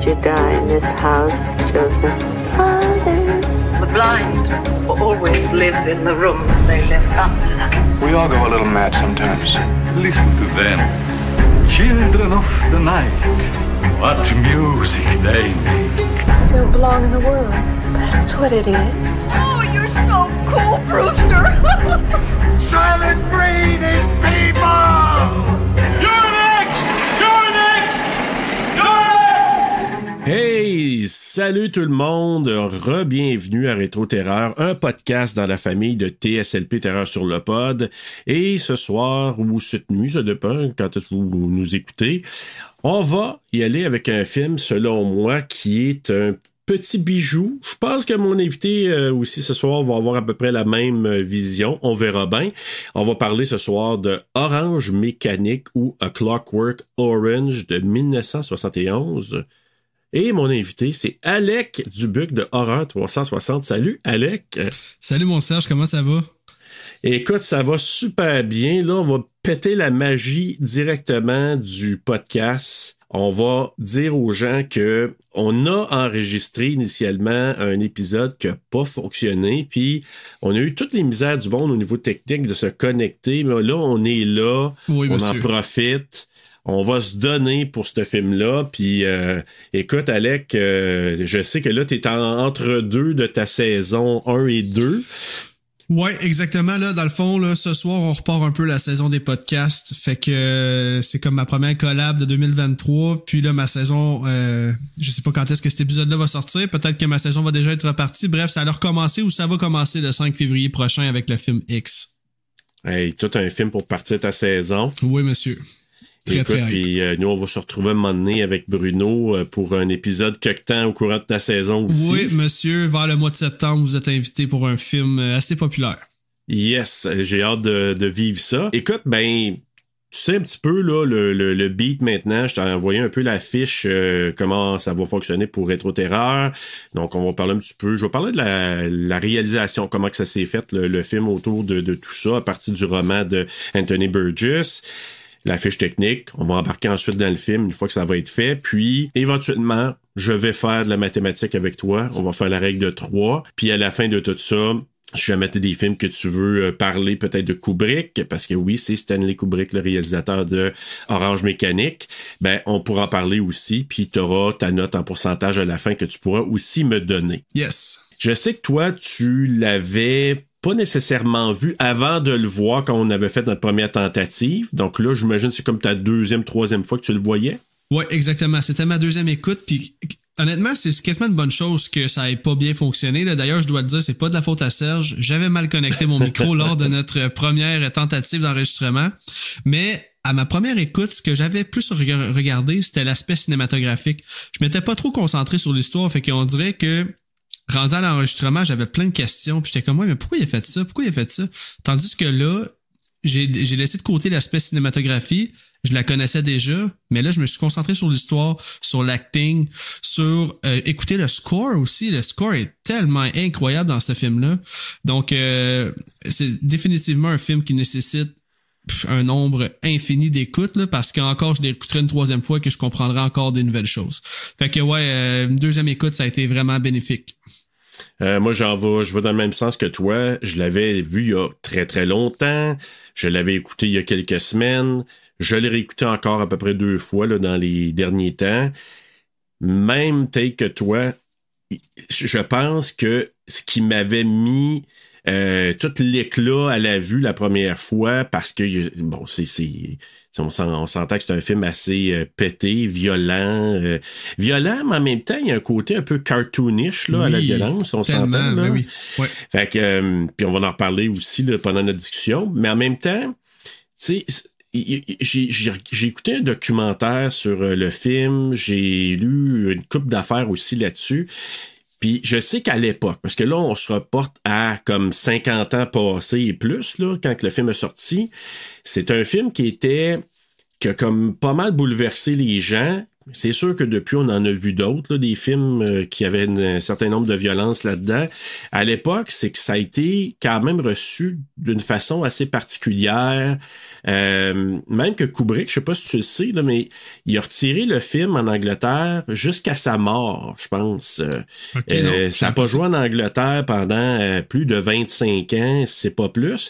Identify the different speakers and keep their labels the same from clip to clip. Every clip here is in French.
Speaker 1: you die in this house, Joseph? Father.
Speaker 2: The blind always live in the rooms they live under.
Speaker 3: We all go a little mad sometimes. Listen to them. Children of the night. What music they make.
Speaker 1: You don't belong in the world. That's what it is.
Speaker 2: Oh, you're so cool, Brewster.
Speaker 3: Silent breed is people! You're next! You're next! You're next!
Speaker 4: Hey! Salut tout le monde! Re-bienvenue à Rétro Terreur, un podcast dans la famille de TSLP Terreur sur le pod. Et ce soir, ou cette nuit, ça dépend quand vous nous écoutez, on va y aller avec un film, selon moi, qui est un petit bijou. Je pense que mon invité aussi ce soir va avoir à peu près la même vision. On verra bien. On va parler ce soir de Orange Mécanique ou A Clockwork Orange de 1971. Et mon invité, c'est Alec Dubuc de Horreur 360. Salut, Alec.
Speaker 5: Salut, mon Serge, comment ça va?
Speaker 4: Écoute, ça va super bien. Là, on va péter la magie directement du podcast. On va dire aux gens que on a enregistré initialement un épisode qui n'a pas fonctionné, puis on a eu toutes les misères du monde au niveau technique de se connecter, mais là, on est là,
Speaker 5: oui,
Speaker 4: on
Speaker 5: monsieur.
Speaker 4: en profite. On va se donner pour ce film-là. Puis, écoute, Alec, je sais que là, t'es entre deux de ta saison 1 et 2.
Speaker 5: Ouais, exactement. Là, dans le fond, là, ce soir, on repart un peu la saison des podcasts. Fait que c'est comme ma première collab de 2023. Puis là, ma saison, je sais pas quand est-ce que cet épisode-là va sortir. Peut-être que ma saison va déjà être repartie. Bref, ça a recommencé ou ça va commencer le 5 février prochain avec le film X.
Speaker 4: Hey, tout un film pour partir ta saison.
Speaker 5: Oui, monsieur. Très,
Speaker 4: écoute,
Speaker 5: très
Speaker 4: puis nous, on va se retrouver un moment donné avec Bruno pour un épisode quelque temps au courant de ta saison aussi.
Speaker 5: Oui, monsieur. Vers le mois de septembre, vous êtes invité pour un film assez populaire.
Speaker 4: Yes, j'ai hâte de vivre ça. Écoute, ben, tu sais un petit peu là le beat maintenant. Je t'ai envoyé un peu la fiche, comment ça va fonctionner pour Rétro Terreur. Donc, on va parler un petit peu. Je vais parler de la réalisation, comment que ça s'est fait, le film autour de tout ça, à partir du roman de Anthony Burgess. La fiche technique, on va embarquer ensuite dans le film une fois que ça va être fait, puis éventuellement, je vais faire de la mathématique avec toi, on va faire la règle de 3, puis à la fin de tout ça, je vais mettre des films que tu veux parler peut-être de Kubrick, parce que oui, c'est Stanley Kubrick, le réalisateur de Orange Mécanique, ben on pourra en parler aussi, puis tu auras ta note en pourcentage à la fin que tu pourras aussi me donner.
Speaker 5: Yes.
Speaker 4: Je sais que toi, tu l'avais pas nécessairement vu avant de le voir quand on avait fait notre première tentative. Donc là, j'imagine que c'est comme ta deuxième, troisième fois que tu le voyais.
Speaker 5: Ouais, exactement. C'était ma deuxième écoute. Puis honnêtement, c'est quasiment une bonne chose que ça ait pas bien fonctionné. Là. D'ailleurs, je dois te dire, c'est pas de la faute à Serge. J'avais mal connecté mon micro lors de notre première tentative d'enregistrement. Mais à ma première écoute, ce que j'avais plus regardé, c'était l'aspect cinématographique. Je m'étais pas trop concentré sur l'histoire. Fait qu'on dirait que rendu à l'enregistrement, j'avais plein de questions, puis j'étais comme, ouais, mais pourquoi il a fait ça? Pourquoi il a fait ça? Tandis que là, j'ai laissé de côté l'aspect cinématographie, je la connaissais déjà, mais là, je me suis concentré sur l'histoire, sur l'acting, sur écouter le score aussi. Le score est tellement incroyable dans ce film-là. Donc, c'est définitivement un film qui nécessite un nombre infini d'écoutes, là, parce qu'encore je l'écouterai une troisième fois que je comprendrai encore des nouvelles choses. Fait que ouais, une deuxième écoute, ça a été vraiment bénéfique.
Speaker 4: Moi, je vais dans le même sens que toi. Je l'avais vu il y a très très longtemps. Je l'avais écouté il y a quelques semaines. Je l'ai réécouté encore à peu près 2 fois là, dans les derniers temps. Même take que toi, je pense que ce qui m'avait mis tout l'éclat à la vue la première fois, parce que bon, on s'entend que c'est un film assez pété, violent, mais en même temps il y a un côté un peu cartoonish là, oui, à la violence, on s'entend là.
Speaker 5: Oui. Ouais.
Speaker 4: Fait que puis on va en reparler aussi là, pendant notre discussion, mais en même temps, tu sais, j'ai écouté un documentaire sur le film, j'ai lu une couple d'affaires aussi là-dessus. Puis je sais qu'à l'époque, parce que là, on se reporte à comme 50 ans passés et plus, là, quand le film est sorti, c'est un film qui a comme pas mal bouleversé les gens, c'est sûr que depuis, on en a vu d'autres, là, des films qui avaient un certain nombre de violences là-dedans. À l'époque, c'est que ça a été quand même reçu d'une façon assez particulière. Même que Kubrick, je sais pas si tu le sais, là, mais il a retiré le film en Angleterre jusqu'à sa mort, je pense.
Speaker 5: Okay,
Speaker 4: ça n'a pas joué en Angleterre pendant plus de 25 ans, si c'est pas plus.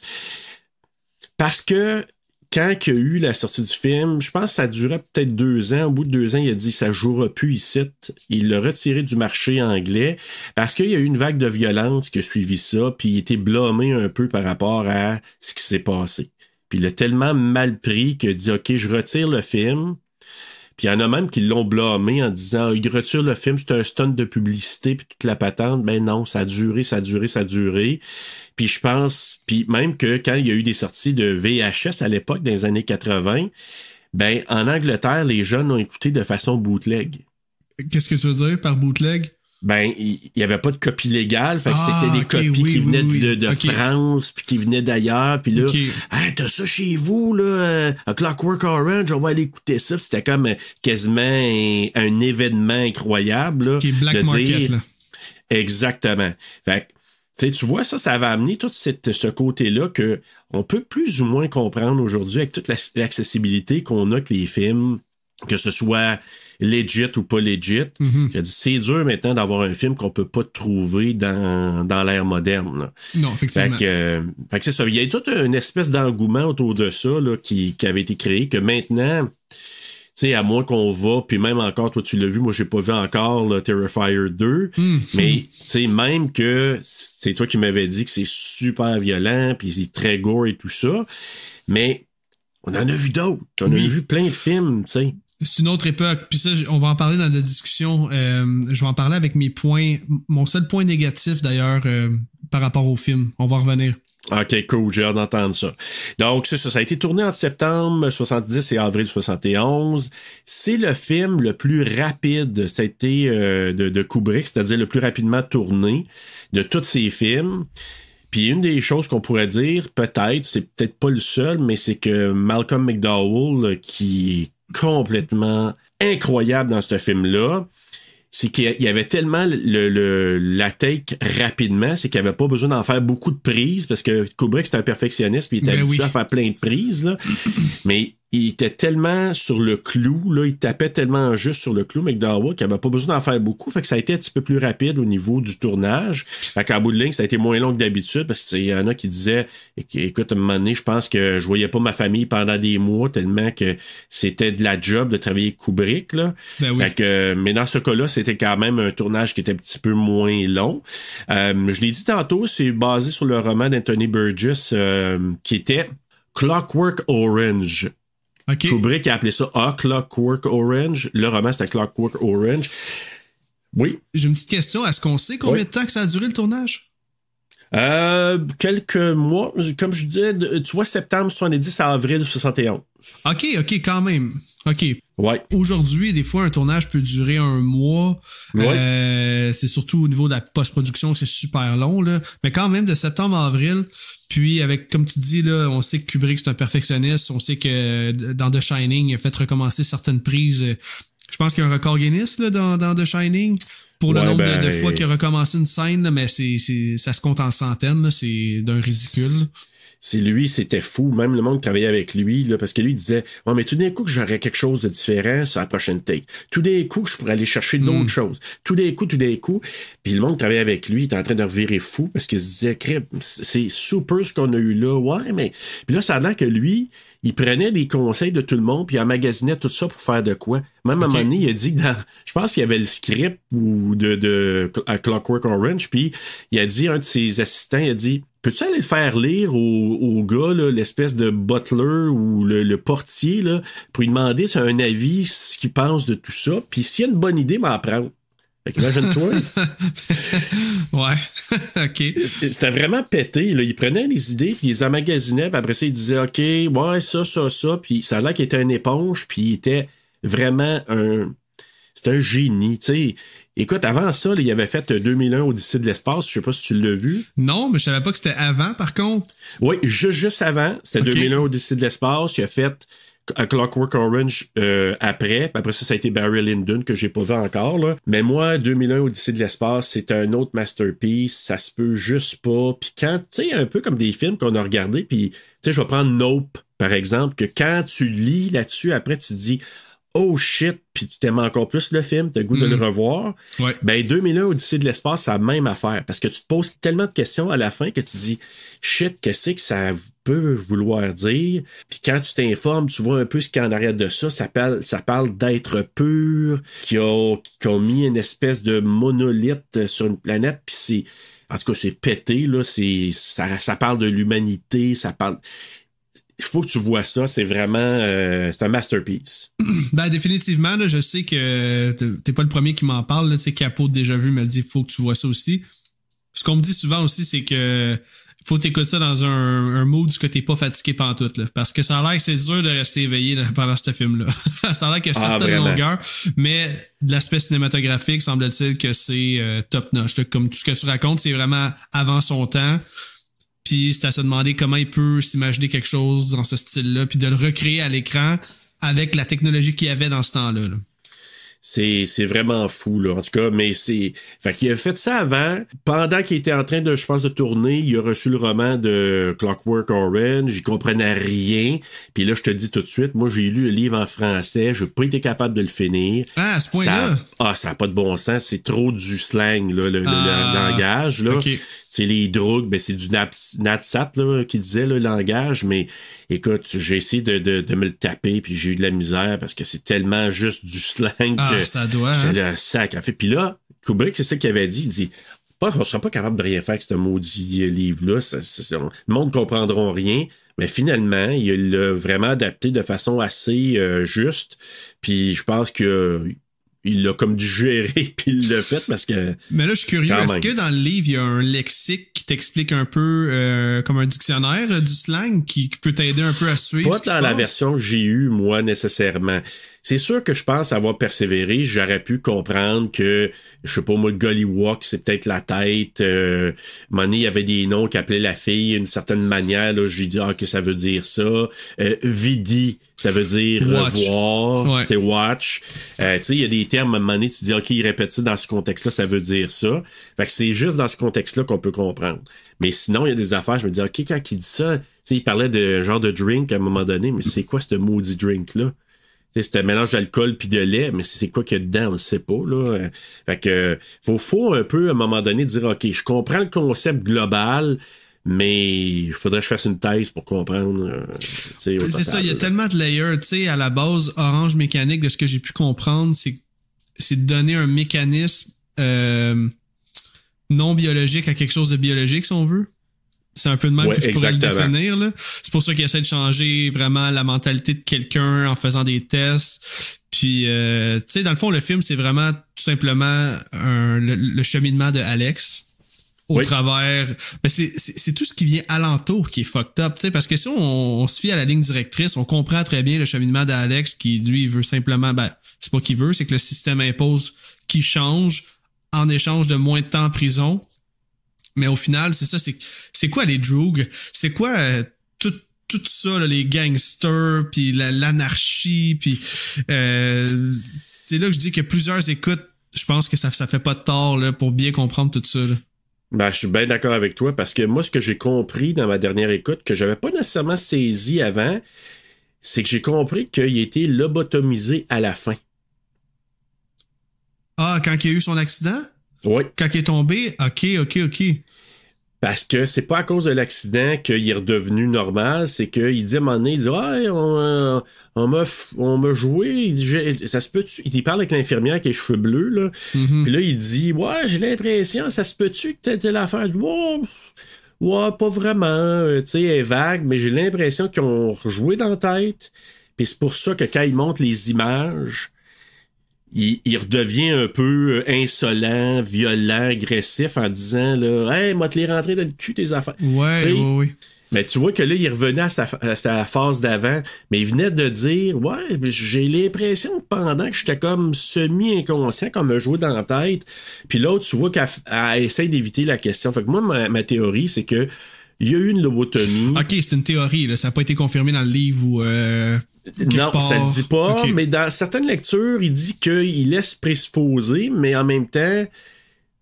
Speaker 4: Parce que quand il y a eu la sortie du film, je pense que ça durait peut-être 2 ans. Au bout de 2 ans, il a dit que ça jouera plus ici. Il l'a retiré du marché anglais parce qu'il y a eu une vague de violence qui a suivi ça, puis il était blâmé un peu par rapport à ce qui s'est passé. Puis il a tellement mal pris qu'il a dit « OK, je retire le film ». Puis il y en a même qui l'ont blâmé en disant il retire le film, c'est un stunt de publicité puis toute la patente. Ben non, ça a duré. Puis je pense, puis même que quand il y a eu des sorties de VHS à l'époque, dans les années 80, ben en Angleterre, les jeunes ont écouté de façon bootleg.
Speaker 5: Qu'est-ce que tu veux dire par bootleg?
Speaker 4: Ben, il y avait pas de copie légale, fait que c'était des copies qui venaient de France, puis qui venaient d'ailleurs, puis là, hey, t'as ça chez vous, là, A Clockwork Orange, on va aller écouter ça, puis c'était comme quasiment un événement incroyable, là.
Speaker 5: Qui est Black Market, là.
Speaker 4: Exactement. Fait que, tu vois, ça avait amené tout ce côté-là que on peut plus ou moins comprendre aujourd'hui avec toute l'accessibilité qu'on a que les films, que ce soit legit ou pas legit. Mm-hmm. J'ai dit, c'est dur maintenant d'avoir un film qu'on peut pas trouver dans l'ère moderne. Là.
Speaker 5: Non, effectivement.
Speaker 4: Fait que c'est ça. Il y a toute une espèce d'engouement autour de ça là, qui avait été créé, que maintenant, tu sais, à moins qu'on va, puis même encore, toi tu l'as vu, moi j'ai pas vu encore là, Terrifier 2, mais tu sais, même que c'est toi qui m'avais dit que c'est super violent, puis c'est très gore et tout ça, mais on en a vu d'autres. On a vu plein de films, tu sais.
Speaker 5: C'est une autre époque. Puis ça, on va en parler dans la discussion. Je vais en parler avec mes points. Mon seul point négatif, d'ailleurs, par rapport au film. On va revenir.
Speaker 4: OK, cool. J'ai hâte d'entendre ça. Donc, c'est ça. Ça a été tourné entre septembre 70 et avril 71. C'est le film le plus rapide. Ça a été de Kubrick, c'est-à-dire le plus rapidement tourné de tous ses films. Puis une des choses qu'on pourrait dire, peut-être, c'est peut-être pas le seul, mais c'est que Malcolm McDowell, qui est complètement incroyable dans ce film-là, c'est qu'il y avait tellement la take rapidement, c'est qu'il n'y avait pas besoin d'en faire beaucoup de prises, parce que Kubrick, c'était un perfectionniste, puis il était habitué à faire plein de prises, là. Mais il était tellement sur le clou, là, il tapait tellement juste sur le clou, McDowell, qu'il n'avait pas besoin d'en faire beaucoup, fait que ça a été un petit peu plus rapide au niveau du tournage. Fait qu'en bout de ligne, ça a été moins long que d'habitude, parce qu'il y en a qui disaient, écoute, à un moment donné, je pense que je voyais pas ma famille pendant des mois, tellement que c'était de la job de travailler avec Kubrick, là. Fait que, mais dans ce cas-là, c'était quand même un tournage qui était un petit peu moins long. Je l'ai dit tantôt, c'est basé sur le roman d'Anthony Burgess, qui était Clockwork Orange.
Speaker 5: Okay.
Speaker 4: Kubrick a appelé ça A Clockwork Orange. Le roman, c'était Clockwork Orange. Oui.
Speaker 5: J'ai une petite question. Est-ce qu'on sait combien de temps que ça a duré le tournage?
Speaker 4: Quelques mois. Comme je disais, tu vois, septembre 70 à avril 71.
Speaker 5: OK, quand même. OK.
Speaker 4: Ouais.
Speaker 5: Aujourd'hui, des fois, un tournage peut durer 1 mois.
Speaker 4: Ouais.
Speaker 5: C'est surtout au niveau de la post-production que c'est super long, là. Mais quand même, de septembre à avril, puis avec, comme tu dis, là, on sait que Kubrick, c'est un perfectionniste. On sait que dans The Shining, il a fait recommencer certaines prises. Je pense qu'il y a un record Guinness là, dans The Shining pour le nombre de fois qu'il a recommencé une scène, là, mais ça se compte en centaines. Là, c'est d'un ridicule.
Speaker 4: C'est lui, c'était fou. Même le monde qui travaillait avec lui, là, parce que lui, il disait « Ouais, mais tout d'un coup, que j'aurais quelque chose de différent sur la prochaine take. Tout d'un coup, je pourrais aller chercher d'autres choses. Tout d'un coup. » Puis le monde qui travaillait avec lui, il était en train de revirer fou parce qu'il se disait « C'est super ce qu'on a eu là. Ouais, mais... » Puis là, ça a l'air que lui, il prenait des conseils de tout le monde puis il emmagasinait tout ça pour faire de quoi. Même à un moment donné, il a dit que je pense qu'il y avait le script de A Clockwork Orange, puis il a dit, un de ses assistants, il a dit « Peux-tu aller le faire lire au gars, là, l'espèce de butler ou le portier, là, pour lui demander si un avis, ce qu'il pense de tout ça, puis s'il y a une bonne idée, m'en prendre. » Fait qu'imagine-toi.
Speaker 5: Ouais. OK.
Speaker 4: C'était vraiment pété, là. Il prenait les idées, puis il les emmagasinait, puis après ça, il disait, OK, ouais, ça, puis ça a l'air qu'il était une éponge, puis il était vraiment c'était un génie, tu sais. Écoute, avant ça, là, il avait fait 2001 Odyssée de l'espace. Je sais pas si tu l'as vu.
Speaker 5: Non, mais je savais pas que c'était avant, par contre.
Speaker 4: Oui, juste avant. C'était 2001 Odyssée de l'espace. Il a fait A Clockwork Orange après. Après ça a été Barry Lyndon, que j'ai pas vu encore, là. Mais moi, 2001, Odyssée de l'espace, c'est un autre masterpiece. Ça se peut juste pas. Puis quand, tu sais, un peu comme des films qu'on a regardés, puis, tu sais, je vais prendre Nope, par exemple, que quand tu lis là-dessus, après, tu te dis... oh shit, puis tu t'aimes encore plus le film, t'as le goût de le revoir.
Speaker 5: Ouais.
Speaker 4: Ben 2001 Odyssée de l'espace, c'est la même affaire, parce que tu te poses tellement de questions à la fin que tu dis shit, qu'est-ce que ça peut vouloir dire? Puis quand tu t'informes, tu vois un peu ce qu'il y a en arrière de ça, ça parle d'être pur, qui ont mis une espèce de monolithe sur une planète, puis c'est, en tout cas, c'est pété, là, ça parle de l'humanité, ça parle... Il faut que tu vois ça, c'est vraiment... c'est un masterpiece.
Speaker 5: Ben définitivement, là, je sais que t'es pas le premier qui m'en parle. Là, Capo déjà vu m'a dit faut que tu vois ça aussi. Ce qu'on me dit souvent aussi, c'est que faut t'écouter ça dans un mood où t'es pas fatigué pantoute. Là, parce que ça a l'air que c'est dur de rester éveillé pendant ce film-là. Ça a l'air qu'il y a certaines longueurs, mais de l'aspect cinématographique, semble-t-il que c'est top-notch. Comme tout ce que tu racontes, c'est vraiment avant son temps. Puis c'est à se demander comment il peut s'imaginer quelque chose dans ce style-là, puis de le recréer à l'écran avec la technologie qu'il y avait dans ce temps-là. Là.
Speaker 4: C'est vraiment fou, là. En tout cas, mais c'est... Fait qu'il a fait ça avant. Pendant qu'il était en train de, je pense, de tourner, il a reçu le roman de Clockwork Orange. Il comprenait rien. Puis là, je te dis tout de suite, moi, j'ai lu le livre en français. J'ai pas été capable de le finir.
Speaker 5: Ah, à ce point-là?
Speaker 4: Ça a pas de bon sens. C'est trop du slang, là, le langage, là.
Speaker 5: Okay.
Speaker 4: C'est les drogues, ben c'est du Natsat, là, qui disait, le langage. Mais écoute, j'ai essayé de me le taper, puis j'ai eu de la misère parce que c'est tellement juste du slang que
Speaker 5: ça doit.
Speaker 4: j'étais là, sac. En fait, puis là, Kubrick, c'est ça qu'il avait dit. Il dit, on sera pas capable de rien faire avec ce maudit livre-là. Le monde ne comprendra rien. Mais finalement, il l'a vraiment adapté de façon assez juste. Puis je pense que il l'a comme digéré, puis il l'a fait parce que...
Speaker 5: Mais là, je suis curieux. Est-ce que dans le livre, il y a un lexique qui t'explique un peu comme un dictionnaire du slang qui peut t'aider un peu à suivre?
Speaker 4: Pas dans la version que j'ai eue, moi, nécessairement. C'est sûr que je pense avoir persévéré. J'aurais pu comprendre que, je sais pas moi, Gollywog, c'est peut-être la tête. Money, il y avait des noms qui appelaient la fille d'une certaine manière. Là, j'ai dit, que ça veut dire ça. Vidi, ça veut dire revoir.
Speaker 5: Ouais.
Speaker 4: C'est watch. Tu sais, il y a des termes, à un moment donné, tu dis, OK, il répète ça dans ce contexte-là, ça veut dire ça. Fait que c'est juste dans ce contexte-là qu'on peut comprendre. Mais sinon, il y a des affaires, je me dis, OK, quand il dit ça, tu sais, il parlait de genre de drink à un moment donné, mais c'est quoi ce maudit drink-là? C'est un mélange d'alcool puis de lait, mais c'est quoi qu'il y a dedans, on le sait pas, là. Fait que faut un peu, à un moment donné, dire, OK, je comprends le concept global, mais il faudrait que je fasse une thèse pour comprendre.
Speaker 5: C'est ça, il y a tellement de layers, tu sais, à la base, Orange Mécanique, de ce que j'ai pu comprendre, c'est de donner un mécanisme non biologique à quelque chose de biologique, si on veut. C'est un peu de même que je pourrais le définir. Là. C'est pour ça qu'il essaie de changer vraiment la mentalité de quelqu'un en faisant des tests. Puis, tu sais, dans le fond, le film, c'est vraiment tout simplement le cheminement de Alex au travers... Mais c'est tout ce qui vient alentour qui est fucked up, tu sais, parce que si on se fie à la ligne directrice, on comprend très bien le cheminement d'Alex qui, lui, veut simplement... Ben, c'est pas qu'il veut, c'est que le système impose qu'il change en échange de moins de temps en prison. Mais au final, c'est ça, c'est quoi les drogues? C'est quoi tout ça, là, les gangsters, puis l'anarchie, puis c'est là que je dis que plusieurs écoutes, je pense que ça fait pas de tort là, pour bien comprendre tout ça. Là.
Speaker 4: Ben, je suis bien d'accord avec toi, parce que moi, ce que j'ai compris dans ma dernière écoute, que j'avais pas nécessairement saisi avant, c'est que j'ai compris qu'il a été lobotomisé à la fin.
Speaker 5: Ah, quand il a eu son accident?
Speaker 4: Oui.
Speaker 5: Quand il est tombé, OK.
Speaker 4: Parce que c'est pas à cause de l'accident qu'il est redevenu normal, c'est qu'il dit à un moment donné, il dit on m'a joué, il dit, ça se peut-tu? Il parle avec l'infirmière qui a les cheveux bleus, là. Mm-hmm. Puis là, il dit j'ai l'impression, ça se peut-tu que t'as l'affaire? Ouais, pas vraiment, tu sais, elle est vague, mais j'ai l'impression qu'ils ont joué dans la tête. Puis c'est pour ça que quand ils montrent les images, il redevient un peu insolent, violent, agressif en disant là, hey, moi te les rentrer dans le cul tes affaires.
Speaker 5: Oui.
Speaker 4: Mais tu vois que là, il revenait à sa phase d'avant, mais il venait de dire j'ai l'impression que pendant que j'étais comme semi-inconscient, qu'on me jouait dans la tête, puis l'autre, tu vois qu'elle essaie d'éviter la question. Fait que moi, ma théorie, c'est que il y a eu une lobotomie.
Speaker 5: OK, c'est une théorie, là. Ça n'a pas été confirmé dans le livre ou
Speaker 4: Non,
Speaker 5: part.
Speaker 4: ça le dit pas,
Speaker 5: Ok.
Speaker 4: mais dans certaines lectures, il dit qu'il laisse présupposer, mais en même temps,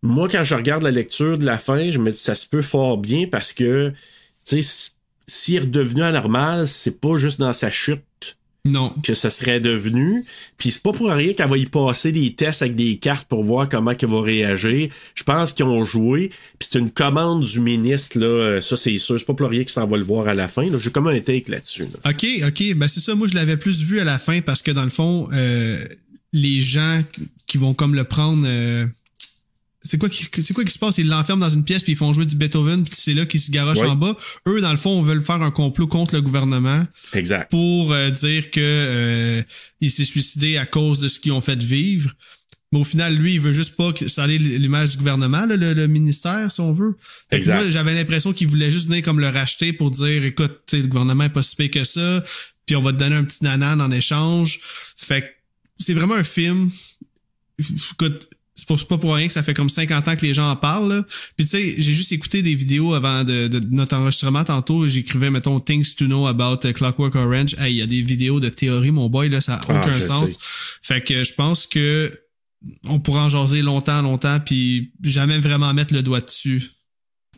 Speaker 4: moi, quand je regarde la lecture de la fin, je me dis ça se peut fort bien parce que, tu sais, s'il est redevenu anormal, c'est pas juste dans sa chute
Speaker 5: Non.
Speaker 4: que ça serait devenu. Puis c'est pas pour rien qu'elle va y passer des tests avec des cartes pour voir comment elle va réagir. Je pense qu'ils ont joué. Puis c'est une commande du ministre, là. Ça, c'est sûr. C'est pas pour rien que ça va le voir à la fin. Là. J'ai comme un take là-dessus. Là.
Speaker 5: OK. Ben, c'est ça. Moi, je l'avais plus vu à la fin parce que, dans le fond, les gens qui vont comme le prendre... c'est quoi qui se passe? Ils l'enferment dans une pièce puis ils font jouer du Beethoven puis c'est là qu'ils se garochent en bas. Eux, dans le fond, veulent faire un complot contre le gouvernement.
Speaker 4: Exact.
Speaker 5: Pour dire que il s'est suicidé à cause de ce qu'ils ont fait vivre. Mais au final, lui, il veut juste pas que ça ait l'image du gouvernement, là, le ministère, si on veut. Exact. Moi, j'avais l'impression qu'il voulait juste venir comme le racheter pour dire, écoute, le gouvernement est pas si pire que ça, puis on va te donner un petit nanan en échange. Fait que c'est vraiment un film. Écoute, c'est pas pour rien que ça fait comme 50 ans que les gens en parlent. Là. Puis tu sais, j'ai juste écouté des vidéos avant de notre enregistrement tantôt. J'écrivais, mettons, Things to Know About Clockwork Orange. Hey, il y a des vidéos de théorie, mon boy, là, ça a aucun sens. Fait que je pense que on pourra en jaser longtemps, puis jamais vraiment mettre le doigt dessus.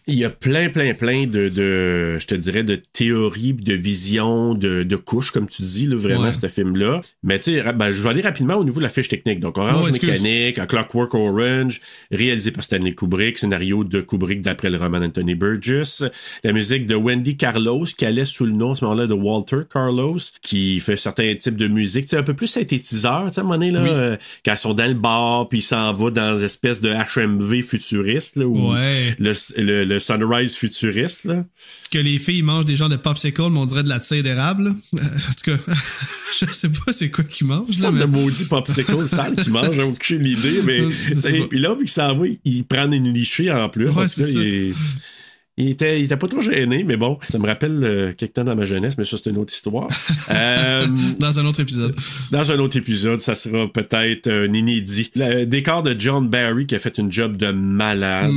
Speaker 4: Il y a plein de je te dirais, de théories, de visions, de couches, comme tu dis, là, vraiment, ce film-là. Mais tu sais, je vais aller rapidement au niveau de la fiche technique. Donc, Orange Mécanique, A Clockwork Orange, réalisé par Stanley Kubrick, scénario de Kubrick d'après le roman d'Anthony Burgess, la musique de Wendy Carlos, qui allait sous le nom, à ce moment-là, de Walter Carlos, qui fait certains types de musique, tu sais, un peu plus synthétiseur, tu sais, à un moment donné, là, quand ils sont dans le bar, puis ils s'en vont dans une espèce de HMV futuriste, là, où le Sunrise futuriste, là.
Speaker 5: Que les filles mangent des genres de popsicle, mais on dirait de la tire d'érable. En tout cas, je sais pas c'est quoi qu'ils mangent.
Speaker 4: C'est de maudit popsicle sale qu'ils mangent, j'ai aucune idée, mais puis là, puis qu'il s'en va, il prend une lichée en plus.
Speaker 5: Ouais,
Speaker 4: en
Speaker 5: c'est ça.
Speaker 4: Il était pas trop gêné, mais bon, ça me rappelle quelque temps dans ma jeunesse, mais ça, c'est une autre histoire.
Speaker 5: Dans un autre épisode.
Speaker 4: Dans un autre épisode, ça sera peut-être un inédit. Le décor de John Barry qui a fait une job de malade,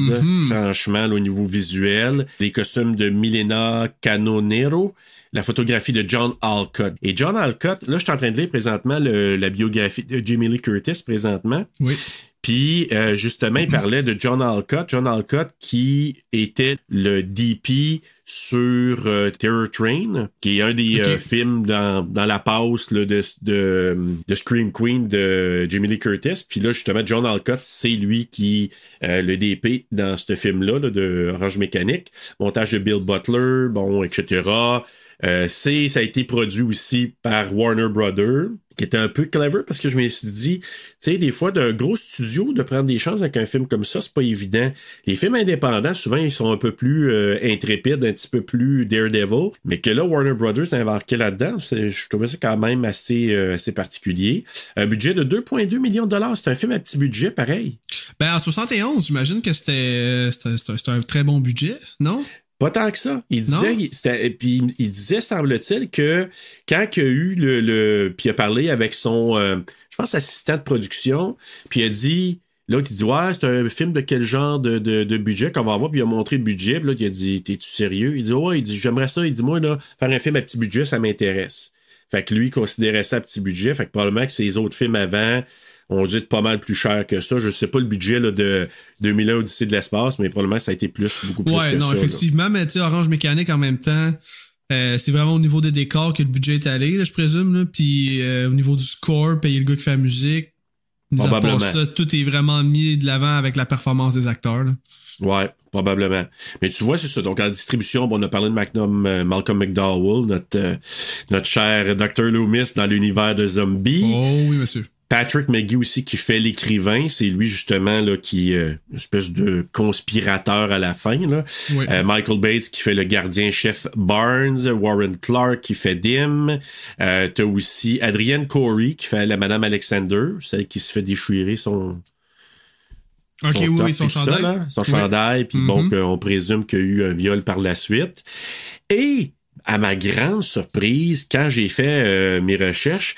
Speaker 4: franchement, là, au niveau visuel. Les costumes de Milena Canonero. La photographie de John Alcott. Et John Alcott, là, je suis en train de lire présentement la biographie de Jamie Lee Curtis présentement.
Speaker 5: Oui.
Speaker 4: Puis, justement, il parlait de John Alcott. John Alcott qui était le DP sur Terror Train, qui est un des films dans la passe là, de Scream Queen de Jamie Lee Curtis. Puis là, justement, John Alcott, c'est lui qui le DP dans ce film-là là, de Orange Mécanique. Montage de Bill Butler, bon, etc. Ça a été produit aussi par Warner Brothers, qui était un peu clever parce que je me suis dit, tu sais, des fois, d'un gros studio, de prendre des chances avec un film comme ça, c'est pas évident. Les films indépendants, souvent, ils sont un peu plus intrépides, un petit peu plus Daredevil, mais que là, Warner Brothers a embarqué là-dedans, je trouvais ça quand même assez particulier. Un budget de 2,2 millions de $, c'est un film à petit budget, pareil.
Speaker 5: Ben, en 71, j'imagine que c'était un très bon budget, non?
Speaker 4: Pas tant que ça. Il disait, semble-t-il, que quand il a eu puis il a parlé avec son, je pense, assistant de production, puis il a dit, l'autre, il dit, ouais, c'est un film de quel genre de budget qu'on va avoir, puis il a montré le budget, puis là, il a dit, t'es-tu sérieux? Il dit, ouais, il dit, j'aimerais ça. Il dit, moi, là, faire un film à petit budget, ça m'intéresse. Fait que lui, il considérait ça à petit budget, fait que probablement que ses autres films avant ont dû être pas mal plus cher que ça. Je sais pas le budget là, de 2001 Odyssée de l'espace, mais probablement ça a été beaucoup plus que ça. Ouais, non,
Speaker 5: effectivement, là. Mais tu sais, Orange Mécanique en même temps, c'est vraiment au niveau des décors que le budget est allé, là, je présume. Là. Puis au niveau du score, payer le gars qui fait la musique, probablement. Ça, tout est vraiment mis de l'avant avec la performance des acteurs. Là.
Speaker 4: Ouais, probablement. Mais tu vois, c'est ça. Donc, en distribution, on a parlé de Malcolm McDowell, notre cher Dr. Loomis dans l'univers de zombies.
Speaker 5: Oh oui, monsieur.
Speaker 4: Patrick McGee aussi qui fait l'écrivain, c'est lui justement là qui une espèce de conspirateur à la fin là. Oui. Michael Bates qui fait le gardien-chef Barnes, Warren Clark qui fait Dim, t'as aussi Adrienne Corey qui fait la Madame Alexander, celle qui se fait déchirer son
Speaker 5: chandail.
Speaker 4: Ça, son chandail, puis bon, on présume qu'il y a eu un viol par la suite. Et à ma grande surprise, quand j'ai fait mes recherches,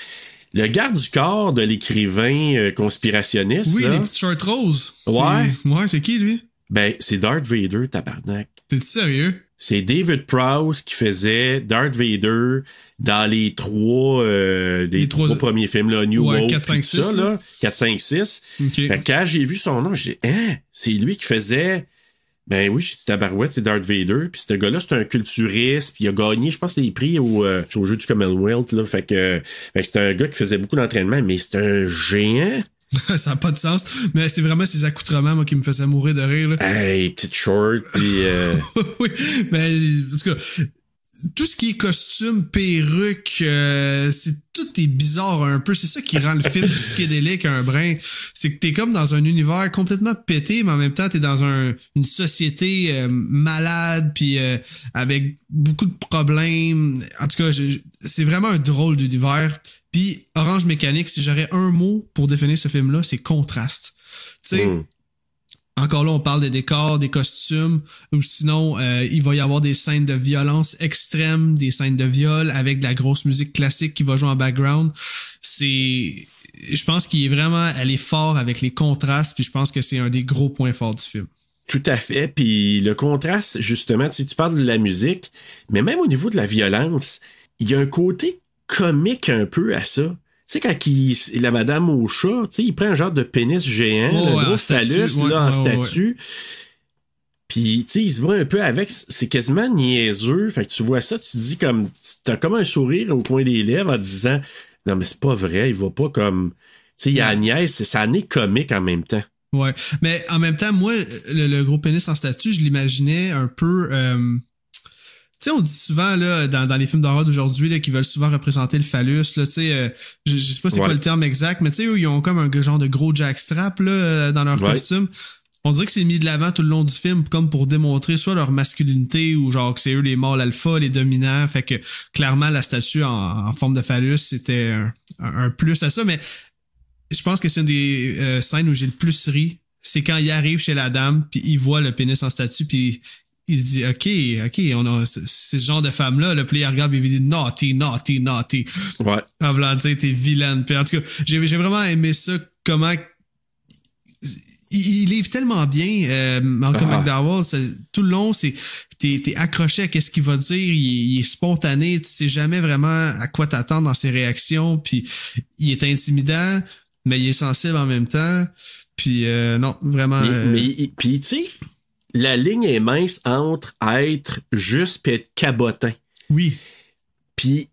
Speaker 4: le garde du corps de l'écrivain conspirationniste.
Speaker 5: Oui,
Speaker 4: là,
Speaker 5: les petites shorts roses.
Speaker 4: Ouais.
Speaker 5: Ouais, c'est qui, lui?
Speaker 4: Ben, c'est Darth Vader, tabarnak.
Speaker 5: T'es-tu sérieux?
Speaker 4: C'est David Prowse qui faisait Darth Vader dans les trois premiers films, là, New Hope,
Speaker 5: 4, 5, 6,
Speaker 4: ça, là. 4, 5, 6.
Speaker 5: Okay.
Speaker 4: Fait que quand j'ai vu son nom, j'ai dit, c'est lui qui faisait... Ben oui, j'ai dit tabarouette, c'est Darth Vader. Puis ce gars-là, c'est un culturiste, puis il a gagné, je pense, des prix au jeu du Commonwealth, là. Fait que c'est un gars qui faisait beaucoup d'entraînement, mais c'est un géant.
Speaker 5: Ça n'a pas de sens, mais c'est vraiment ces accoutrements, moi, qui me faisaient mourir de rire, là.
Speaker 4: Hey, petite short, puis...
Speaker 5: Oui, mais en tout cas, tout ce qui est costume, perruque, tout est bizarre un peu. C'est ça qui rend le film psychédélique un brin. C'est que t'es comme dans un univers complètement pété, mais en même temps, t'es dans une société malade, puis avec beaucoup de problèmes. En tout cas, c'est vraiment un drôle d'univers. Puis Orange Mécanique, si j'aurais un mot pour définir ce film-là, c'est contraste. Tu sais, encore là, on parle des décors, des costumes, ou sinon, il va y avoir des scènes de violence extrême, des scènes de viol avec de la grosse musique classique qui va jouer en background. Je pense elle est fort avec les contrastes, puis je pense que c'est un des gros points forts du film.
Speaker 4: Tout à fait. Puis le contraste, justement, tu parles de la musique, mais même au niveau de la violence, il y a un côté comique un peu à ça. Tu sais, quand la madame au chat, tu sais, il prend un genre de pénis géant, un gros phallus, en statue. Puis, tu sais, il se voit un peu avec, c'est quasiment niaiseux. Fait que tu vois ça, tu te dis comme, t'as comme un sourire au coin des lèvres en te disant, non, mais c'est pas vrai, il va pas comme, tu sais, il y a la niaise, ça en est comique en même temps.
Speaker 5: Ouais. Mais en même temps, moi, le gros pénis en statue, je l'imaginais un peu, tu sais, on dit souvent là dans les films d'horreur d'aujourd'hui là, qui veulent souvent représenter le phallus là, tu sais, je sais pas c'est quoi le terme exact, mais tu sais, ils ont comme un genre de gros jackstrap là dans leur costume. On dirait que c'est mis de l'avant tout le long du film comme pour démontrer soit leur masculinité ou genre que c'est eux les mâles alpha, les dominants. Fait que clairement la statue en forme de phallus c'était un plus à ça, mais je pense que c'est une des scènes où j'ai le plus ri, c'est quand il arrive chez la dame puis il voit le pénis en statue puis il se dit, OK, c'est ce genre de femme-là, le player regarde et il dit naughty.
Speaker 4: Ouais.
Speaker 5: En voulant dire, t'es vilaine. Puis en tout cas, j'ai vraiment aimé ça, comment il livre tellement bien, Malcolm McDowell, tout le long, t'es accroché à ce qu'il va dire, il est spontané, tu sais jamais vraiment à quoi t'attendre dans ses réactions, puis il est intimidant, mais il est sensible en même temps, puis non, vraiment...
Speaker 4: Puis tu sais... La ligne est mince entre être juste et être cabotin.
Speaker 5: Oui.
Speaker 4: Puis,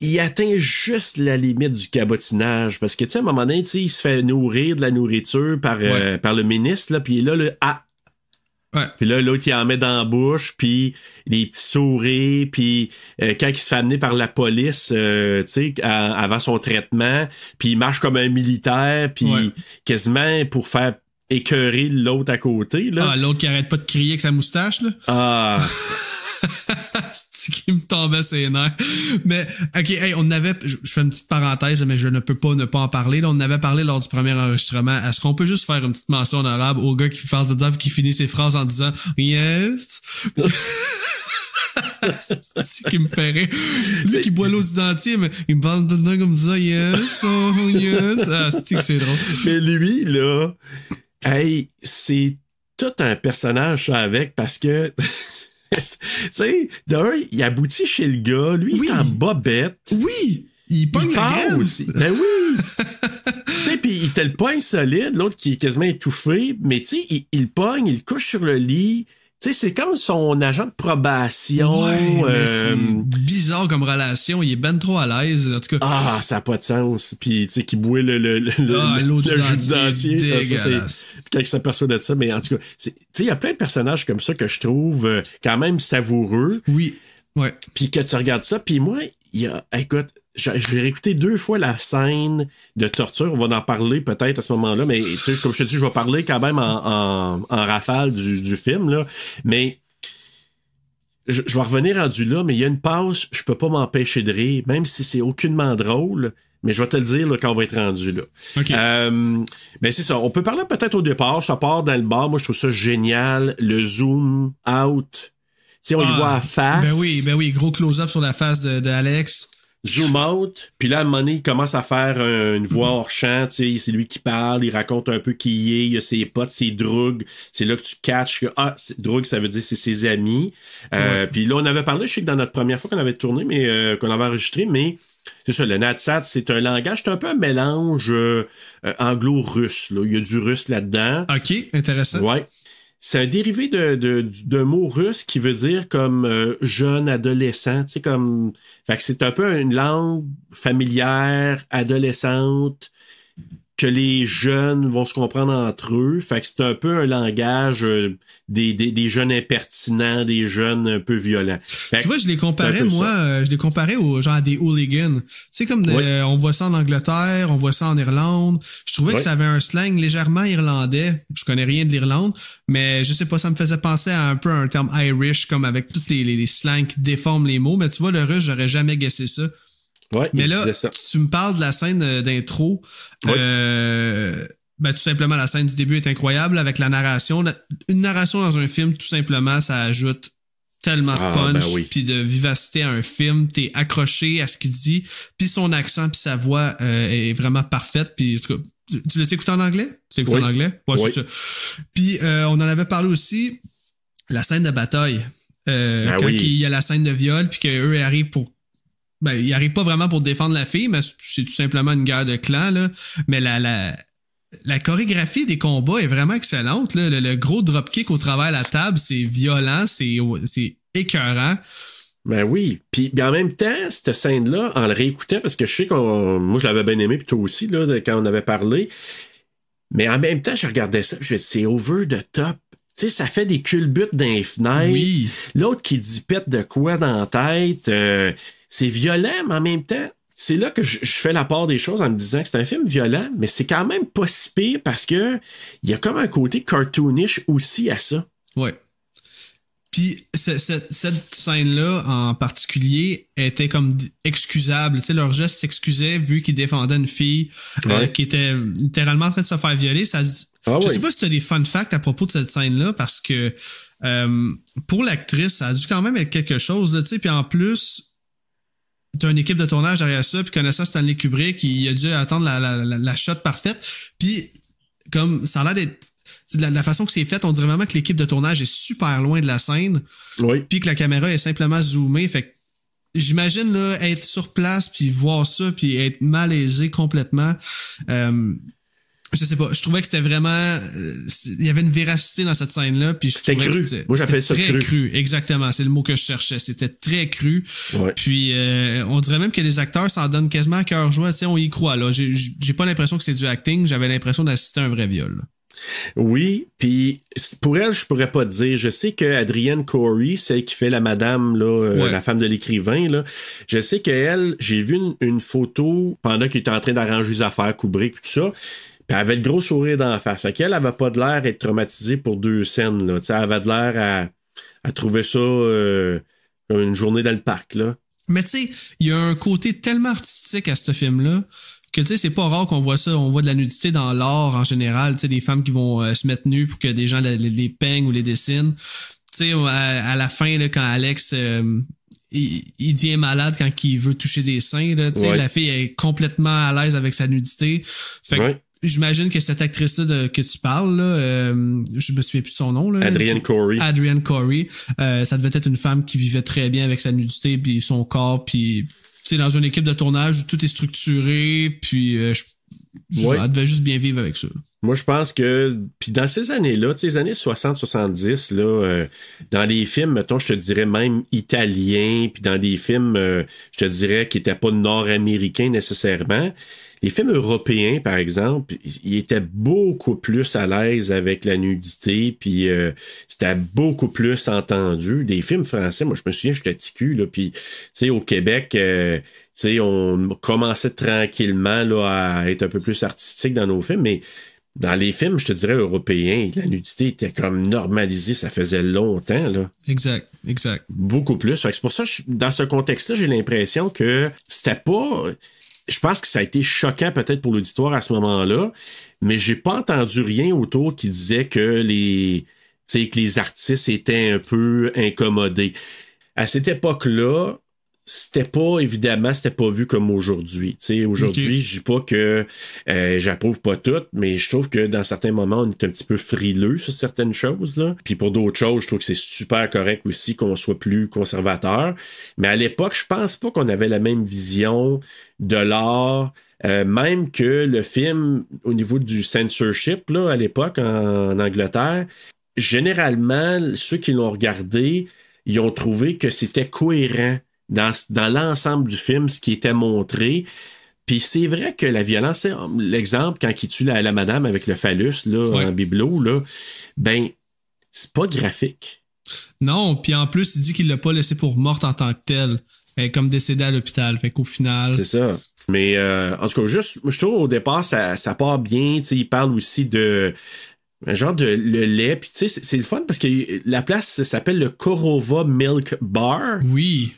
Speaker 4: il atteint juste la limite du cabotinage. Parce que, tu sais, à un moment donné, il se fait nourrir de la nourriture par le ministre, là, puis il est là,
Speaker 5: Ouais.
Speaker 4: Puis là, l'autre, il en met dans la bouche, puis les petits sourires, puis quand il se fait amener par la police, tu sais, avant son traitement, puis il marche comme un militaire, puis quasiment pour faire écœurer l'autre à côté, là.
Speaker 5: L'autre qui arrête pas de crier avec sa moustache, là. C'est qui me tombait ses nerfs. Mais, OK, hey, je fais une petite parenthèse, mais je ne peux pas ne pas en parler. Là, on en avait parlé lors du premier enregistrement. Est-ce qu'on peut juste faire une petite mention honorable au gars qui parle dedans et qui finit ses phrases en disant « Yes ». C'est qui me fait rire. Lui qui boit l'eau du dentier, mais il me parle dedans comme ça « Yes, oh yes ». C'est drôle.
Speaker 4: Mais lui, là... Hey, c'est tout un personnage, ça, avec, parce que, tu sais, d'un, il aboutit chez le gars, lui, il est en bobette.
Speaker 5: Oui! Il pogne la graine.
Speaker 4: Aussi. Ben oui! Tu sais, pis il te le pogne solide, l'autre qui est quasiment étouffé, mais tu sais, il pogne, il couche sur le lit. Tu sais, c'est comme son agent de probation.
Speaker 5: Ouais, c'est bizarre comme relation. Il est ben trop à l'aise. En tout cas.
Speaker 4: Ça n'a pas de sens. Puis, tu sais, qu'il boit le
Speaker 5: jus du dentier.
Speaker 4: Dégueulasse. Puis quand il s'aperçoit de ça, mais en tout cas, tu sais, il y a plein de personnages comme ça que je trouve quand même savoureux.
Speaker 5: Oui. Ouais.
Speaker 4: Puis que tu regardes ça, puis moi, écoute, je vais réécouter 2 fois la scène de torture. On va en parler peut-être à ce moment-là, mais comme je te dis, je vais parler quand même en rafale du film, là. Mais je vais revenir rendu là, mais il y a une passe, je peux pas m'empêcher de rire, même si c'est aucunement drôle, mais je vais te le dire là, quand on va être rendu là.
Speaker 5: Okay.
Speaker 4: Mais c'est ça, on peut parler peut-être au départ, ça part dans le bar, moi je trouve ça génial, le zoom out. Tu sais, on y voit la face.
Speaker 5: Ben oui, gros close-up sur la face de Alex.
Speaker 4: zoom out, puis là, à un moment donné, il commence à faire une voix hors champ, tu sais, c'est lui qui parle, il raconte un peu qui il est, il a ses potes, ses drogues, c'est là que tu catches que, drogue, ça veut dire c'est ses amis. Puis là, on avait parlé, je sais que dans notre première fois qu'on avait tourné, mais qu'on avait enregistré, mais c'est ça, le Nadsat, c'est un langage, c'est un peu un mélange anglo-russe, là. Il y a du russe là-dedans.
Speaker 5: OK, intéressant.
Speaker 4: Ouais. C'est un dérivé d'un mot russe qui veut dire comme jeune, adolescent, tu sais, comme... Fait que c'est un peu une langue familière, adolescente, que les jeunes vont se comprendre entre eux. Fait que c'est un peu un langage des jeunes impertinents, des jeunes un peu violents.
Speaker 5: Tu vois, je les comparais aux genre à des hooligans. Tu sais, comme on voit ça en Angleterre, on voit ça en Irlande. Je trouvais que ça avait un slang légèrement irlandais. Je connais rien de l'Irlande, mais je sais pas, ça me faisait penser à un peu un terme Irish, comme avec tous les slangs qui déforment les mots. Mais tu vois, le russe, j'aurais jamais guessé ça.
Speaker 4: Ouais,
Speaker 5: mais là, tu me parles de la scène d'intro. Tout simplement, la scène du début est incroyable avec la narration. Une narration dans un film, tout simplement, ça ajoute tellement de punch puis de vivacité à un film. T'es accroché à ce qu'il dit, puis son accent puis sa voix est vraiment parfaite. Puis tu l'as écouté en anglais? Tu l'as écouté en anglais? Ouais, c'est ça. Puis on en avait parlé aussi, la scène de bataille. Quand il y a la scène de viol, puis qu'eux arrivent pour... ils arrivent pas vraiment pour défendre la fille, mais c'est tout simplement une guerre de clans, là. Mais la chorégraphie des combats est vraiment excellente, là. Le gros dropkick au travers de la table, c'est violent, c'est écœurant.
Speaker 4: Ben oui. Puis en même temps, cette scène-là, en le réécoutant, parce que je sais moi je l'avais bien aimé, puis toi aussi, là, quand on avait parlé. Mais en même temps, je regardais ça, je me disais, c'est over the top. Tu sais, ça fait des culbutes dans les fenêtres.
Speaker 5: Oui.
Speaker 4: L'autre qui dit pète de quoi dans la tête. C'est violent, mais en même temps, c'est là que je fais la part des choses en me disant que c'est un film violent, mais c'est quand même pas si pire parce que il y a comme un côté cartoonish aussi à ça.
Speaker 5: Ouais. Puis cette scène-là en particulier était comme excusable. Tu sais, leur geste s'excusait vu qu'ils défendaient une fille qui était littéralement en train de se faire violer. Je sais pas si tu as des fun facts à propos de cette scène-là parce que pour l'actrice, ça a dû quand même être quelque chose. Tu sais, puis en plus... T'as une équipe de tournage derrière ça, puis connaissant Stanley Kubrick, il a dû attendre la shot parfaite. Puis, comme ça a l'air d'être... De la façon que c'est fait, on dirait vraiment que l'équipe de tournage est super loin de la scène. Oui. Puis que la caméra est simplement zoomée. Fait que j'imagine là, être sur place, puis voir ça, puis être malaisé complètement. Je sais pas, je trouvais que c'était vraiment... il y avait une véracité dans cette scène-là. Puis
Speaker 4: c'était cru. Moi, j'appelle ça
Speaker 5: très cru. Exactement, c'est le mot que je cherchais. C'était très cru. Ouais. Puis on dirait même que les acteurs s'en donnent quasiment à cœur joie. Tu sais, on y croit. Là. J'ai pas l'impression que c'est du acting. J'avais l'impression d'assister à un vrai viol. Là.
Speaker 4: Oui, puis pour elle, je pourrais pas te dire. Je sais que Adrienne Corey, celle qui fait la madame, là, la femme de l'écrivain, là, je sais qu'elle, j'ai vu une photo pendant qu'il était en train d'arranger les affaires, Kubrick, tout ça. Puis elle avait le gros sourire d'en face. Fait qu'elle avait pas de l'air d'être traumatisée pour 2 scènes. Là. Elle avait de l'air à trouver ça comme une journée dans le parc. Là.
Speaker 5: Mais tu sais, il y a un côté tellement artistique à ce film-là que tu sais, c'est pas rare qu'on voit ça. On voit de la nudité dans l'art en général. Tu sais, des femmes qui vont se mettre nues pour que des gens les peignent ou les dessinent. Tu sais, à la fin, là, quand Alex... il devient malade quand il veut toucher des seins. Là, la fille est complètement à l'aise avec sa nudité. Fait que j'imagine que cette actrice-là que tu parles, là, je me souviens plus de son nom. Là,
Speaker 4: Adrienne Corey.
Speaker 5: Ça devait être une femme qui vivait très bien avec sa nudité puis son corps. Puis dans une équipe de tournage où tout est structuré. Puis elle devait juste bien vivre avec ça.
Speaker 4: Moi, je pense que... Puis dans ces années-là, les années 60-70, là, dans les films, mettons, je te dirais même italiens, puis dans des films, je te dirais qui n'étaient pas nord-américains nécessairement, les films européens, par exemple, ils étaient beaucoup plus à l'aise avec la nudité, puis c'était beaucoup plus entendu. Des films français, moi, je me souviens, j'étais ticu, là, puis, tu sais, au Québec... on commençait tranquillement là, à être un peu plus artistique dans nos films, mais dans les films, je te dirais, européens, la nudité était comme normalisée, ça faisait longtemps. Là.
Speaker 5: Exact.
Speaker 4: Beaucoup plus. C'est pour ça, dans ce contexte-là, j'ai l'impression que c'était pas... Je pense que ça a été choquant peut-être pour l'auditoire à ce moment-là, mais j'ai pas entendu rien autour qui disait que les artistes étaient un peu incommodés. À cette époque-là, c'était pas vu comme aujourd'hui. T'sais, aujourd'hui, je dis pas que j'approuve pas tout, mais je trouve que dans certains moments, on est un petit peu frileux sur certaines choses, là. Puis pour d'autres choses, je trouve que c'est super correct aussi qu'on soit plus conservateur. Mais à l'époque, je pense pas qu'on avait la même vision de l'art. Même que le film, au niveau du censorship, là, à l'époque, en Angleterre, généralement, ceux qui l'ont regardé, ils ont trouvé que c'était cohérent dans l'ensemble du film, ce qui était montré. Puis c'est vrai que la violence, l'exemple, quand il tue la madame avec le phallus, là, en bibelot, là, ben, c'est pas graphique.
Speaker 5: Non, puis en plus, il dit qu'il l'a pas laissé pour morte en tant que telle. Elle est comme décédée à l'hôpital. Fait qu'au final...
Speaker 4: C'est ça. Mais en tout cas, juste, je trouve au départ, ça part bien. Tu sais, il parle aussi de un genre de le lait. Puis tu sais, c'est le fun parce que la place ça s'appelle le Korova Milk Bar.
Speaker 5: Oui.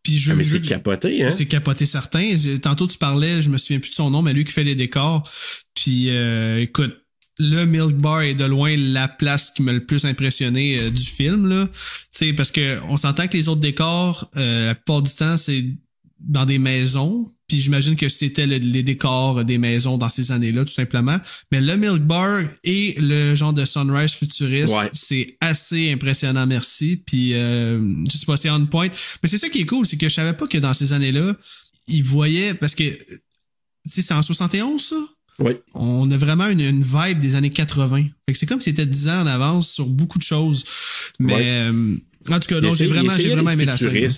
Speaker 5: Puis
Speaker 4: mais c'est capoté, hein?
Speaker 5: C'est capoté certain. Tantôt tu parlais, je me souviens plus de son nom, mais lui qui fait les décors. Puis écoute, le Milk Bar est de loin la place qui m'a le plus impressionné du film, là. Tu sais, parce que on s'entend que les autres décors, la plupart du temps, c'est dans des maisons. Puis j'imagine que c'était les décors des maisons dans ces années-là, tout simplement. Mais le Milk Bar et le genre de sunrise futuriste, c'est assez impressionnant, merci. Puis je sais pas, c'est on point. Mais c'est ça qui est cool, c'est que je savais pas que dans ces années-là, ils voyaient, parce que, tu sais, c'est en 71, ça?
Speaker 4: Oui.
Speaker 5: On a vraiment une vibe des années 80. Fait que c'est comme si c'était 10 ans en avance sur beaucoup de choses. Mais... en tout cas, non, j'ai vraiment aimé la scène.